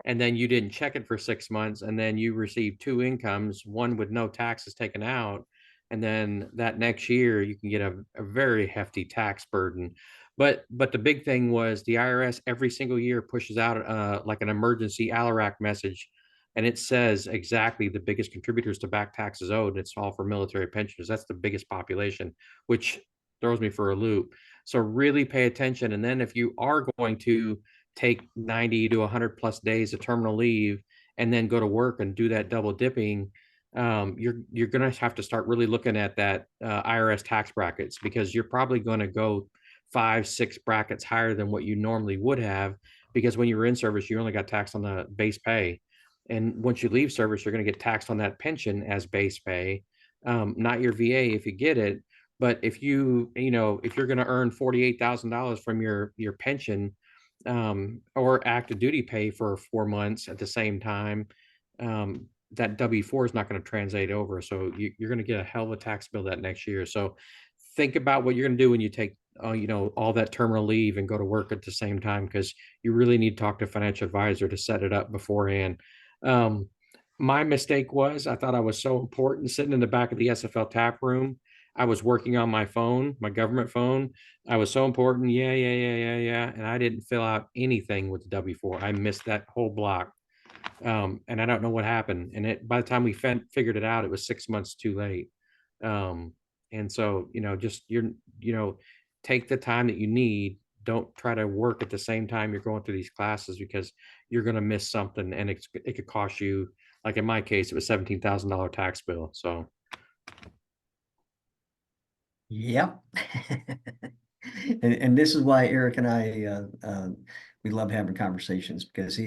and then you didn't check it for 6 months, and then you received 2 incomes, one with no taxes taken out, and then that next year you can get a very hefty tax burden. But the big thing was the IRS every single year pushes out like an emergency ALARAC message, and it says exactly the biggest contributors to back taxes owed. It's all for military pensioners. That's the biggest population, which throws me for a loop. So really pay attention. And then if you are going to take 90 to 100 plus days of terminal leave and then go to work and do that double dipping, you're going to have to start really looking at that IRS tax brackets, because you're probably going to go 5-6 brackets higher than what you normally would have, because when you were in service, you only got taxed on the base pay. And once you leave service, you're going to get taxed on that pension as base pay, not your VA if you get it. But if if you're going to earn $48,000 from your pension, or active duty pay for 4 months at the same time, that W-4 is not going to translate over. So you're going to get a hell of a tax bill that next year. So think about what you're going to do when you take, all that terminal leave and go to work at the same time, because you really need to talk to a financial advisor to set it up beforehand. My mistake was I thought I was so important sitting in the back of the SFL tap room. I was working on my phone, my government phone. I was so important. Yeah. And I didn't fill out anything with the W-4. I missed that whole block. And I don't know what happened. And by the time we figured it out, it was 6 months too late. And so, take the time that you need. Don't try to work at the same time you're going through these classes, because you're going to miss something, and it could cost you, like in my case, it was $17,000 tax bill. So. Yep. And this is why Eric and I, we love having conversations, because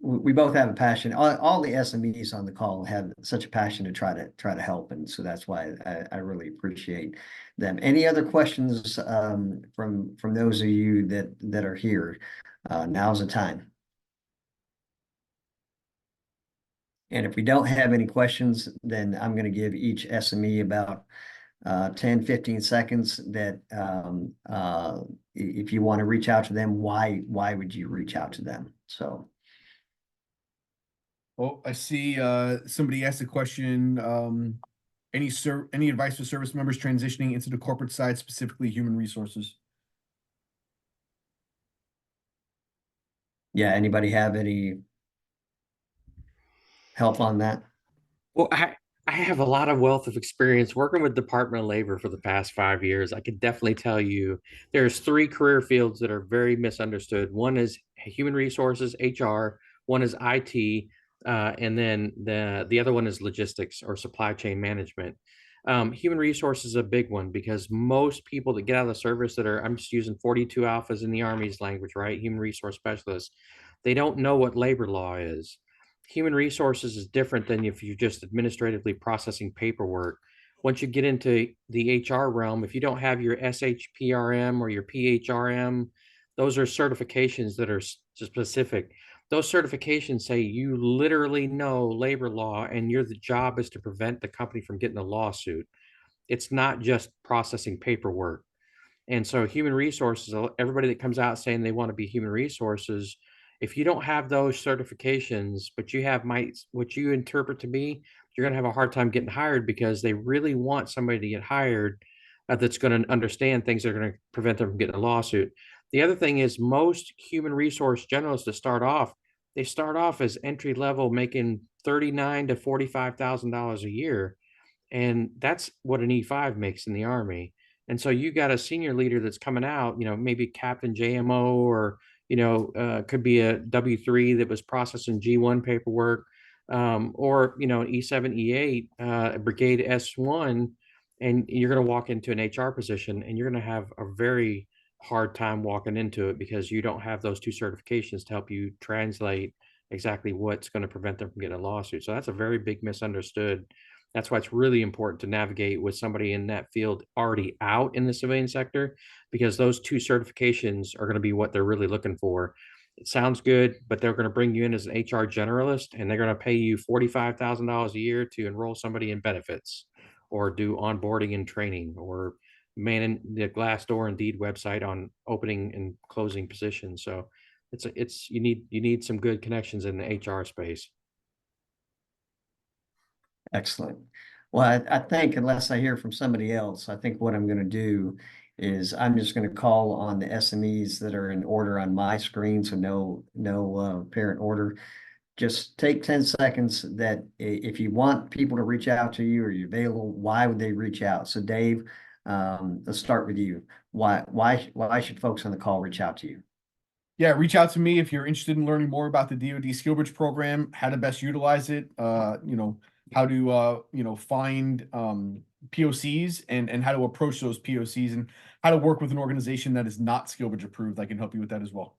we both have a passion. All the SMEs on the call have such a passion to try to help, and so that's why I really appreciate them. Any other questions from those of you that are here? Now's the time. And if we don't have any questions, then I'm going to give each SME about 10, 15 seconds that if you want to reach out to them, why would you reach out to them? So. Oh, I see somebody asked a question. Any advice for service members transitioning into the corporate side, specifically human resources? Yeah, anybody have any help on that? Well, I have a lot of wealth of experience working with Department of Labor for the past 5 years. I could definitely tell you there's 3 career fields that are very misunderstood. One is human resources, HR. One is IT. And then the other one is logistics or supply chain management. Human resources is a big one, because most people that get out of the service I'm just using 42 alphas in the Army's language, right? Human resource specialists, they don't know what labor law is. Human resources is different than if you're just administratively processing paperwork. Once you get into the HR realm, if you don't have your SHPRM or your PHRM, those are certifications that are specific. Those certifications say you literally know labor law, and the job is to prevent the company from getting a lawsuit. It's not just processing paperwork. And so human resources, everybody that comes out saying they want to be human resources, if you don't have those certifications, but you have what you interpret to be, you're going to have a hard time getting hired, because they really want somebody to get hired that's going to understand things that are going to prevent them from getting a lawsuit. The other thing is, most human resource generalists that they start off as entry level, making $39,000 to $45,000 a year. And that's what an E5 makes in the Army. And so you got a senior leader that's coming out, maybe Captain JMO, or, could be a W3 that was processing G1 paperwork, or, an E7, E8, a brigade S1, and you're going to walk into an HR position, and you're going to have a very hard time walking into it, because you don't have those 2 certifications to help you translate exactly what's going to prevent them from getting a lawsuit. So that's a very big misunderstood. That's why it's really important to navigate with somebody in that field already out in the civilian sector, because those 2 certifications are going to be what they're really looking for. It sounds good, but they're going to bring you in as an HR generalist, and they're going to pay you $45,000 a year to enroll somebody in benefits, or do onboarding and training, or manning the Glassdoor Indeed website on opening and closing positions. So you need some good connections in the HR space. Excellent. Well, I think, unless I hear from somebody else, I think what I'm going to do is I'm just going to call on the SMEs that are in order on my screen. So no parent order. Just take 10 seconds that if you want people to reach out to you, or you're available, why would they reach out? So Dave, let's start with you. Why should folks on the call reach out to you? Yeah, reach out to me if you're interested in learning more about the DoD Skillbridge program, how to best utilize it, how to find POCs and how to approach those POCs, and how to work with an organization that is not Skillbridge approved. I can help you with that as well.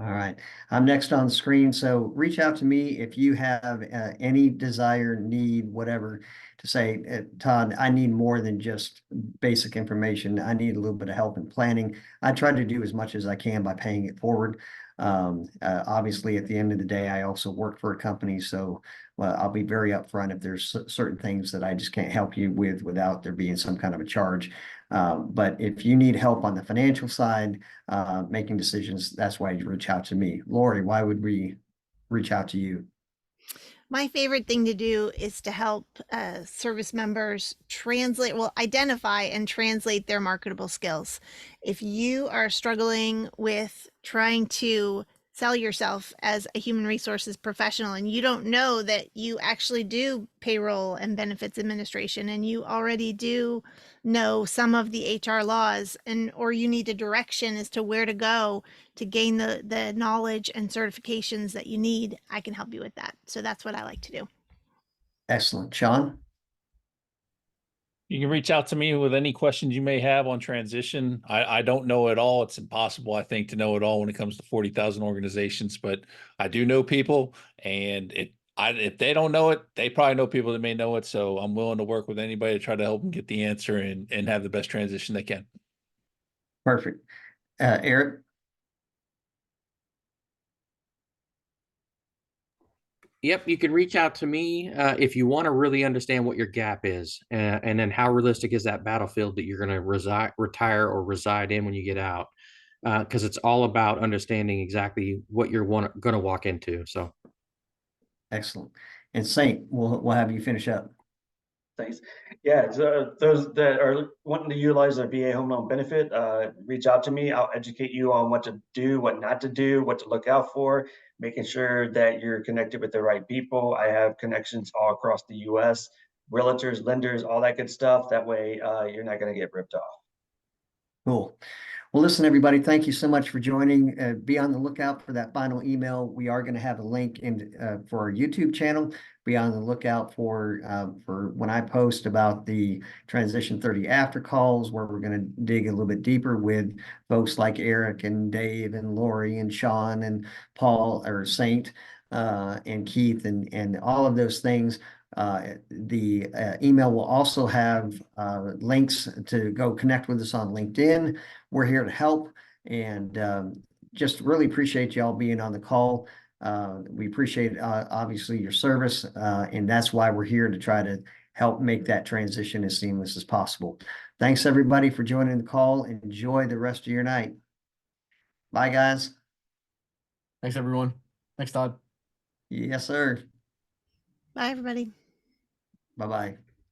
All right, I'm next on the screen. So reach out to me if you have any desire, need, whatever, to say, Todd, I need more than just basic information. I need a little bit of help in planning. I try to do as much as I can by paying it forward. Obviously, at the end of the day, I also work for a company, so well, I'll be very upfront if there's certain things that I just can't help you with without there being some kind of a charge. But if you need help on the financial side, making decisions, that's why you reach out to me. Lori, why would we reach out to you? My favorite thing to do is to help service members identify and translate their marketable skills. If you are struggling with trying to sell yourself as a human resources professional and you don't know that you actually do payroll and benefits administration and you already do know some of the HR laws or you need a direction as to where to go to gain the knowledge and certifications that you need, I can help you with that. So that's what I like to do. Excellent. Shawn? You can reach out to me with any questions you may have on transition. I don't know it all. It's impossible, I think, to know it all when it comes to 40,000 organizations, but I do know people, and if they don't know it, they probably know people that may know it. So I'm willing to work with anybody to try to help them get the answer and have the best transition they can. Perfect. Eric? Yep, you can reach out to me if you want to really understand what your gap is, and then how realistic is that battlefield that you're going to retire or reside in when you get out, because it's all about understanding exactly what you're going to walk into. So, Excellent. And Saint, we'll have you finish up. Thanks. Yeah, so those that are wanting to utilize a VA home loan benefit, reach out to me. I'll educate you on what to do, what not to do, what to look out for, making sure that you're connected with the right people. I have connections all across the US, realtors, lenders, all that good stuff. That way you're not going to get ripped off. Cool. Well, listen, everybody, thank you so much for joining. Be on the lookout for that final email. We are going to have a link for our YouTube channel. Be on the lookout for when I post about the Transition 30 after calls, where we're going to dig a little bit deeper with folks like Eric and Dave and Lori and Shawn and Paul or Saint and Keith and all of those things. The email will also have links to go connect with us on LinkedIn. We're here to help, and just really appreciate y'all being on the call. We appreciate obviously your service, and that's why we're here to try to help make that transition as seamless as possible. Thanks everybody for joining the call. Enjoy the rest of your night. Bye, guys. Thanks, everyone. Thanks, Todd. Yes, sir. Bye, everybody. Bye-bye.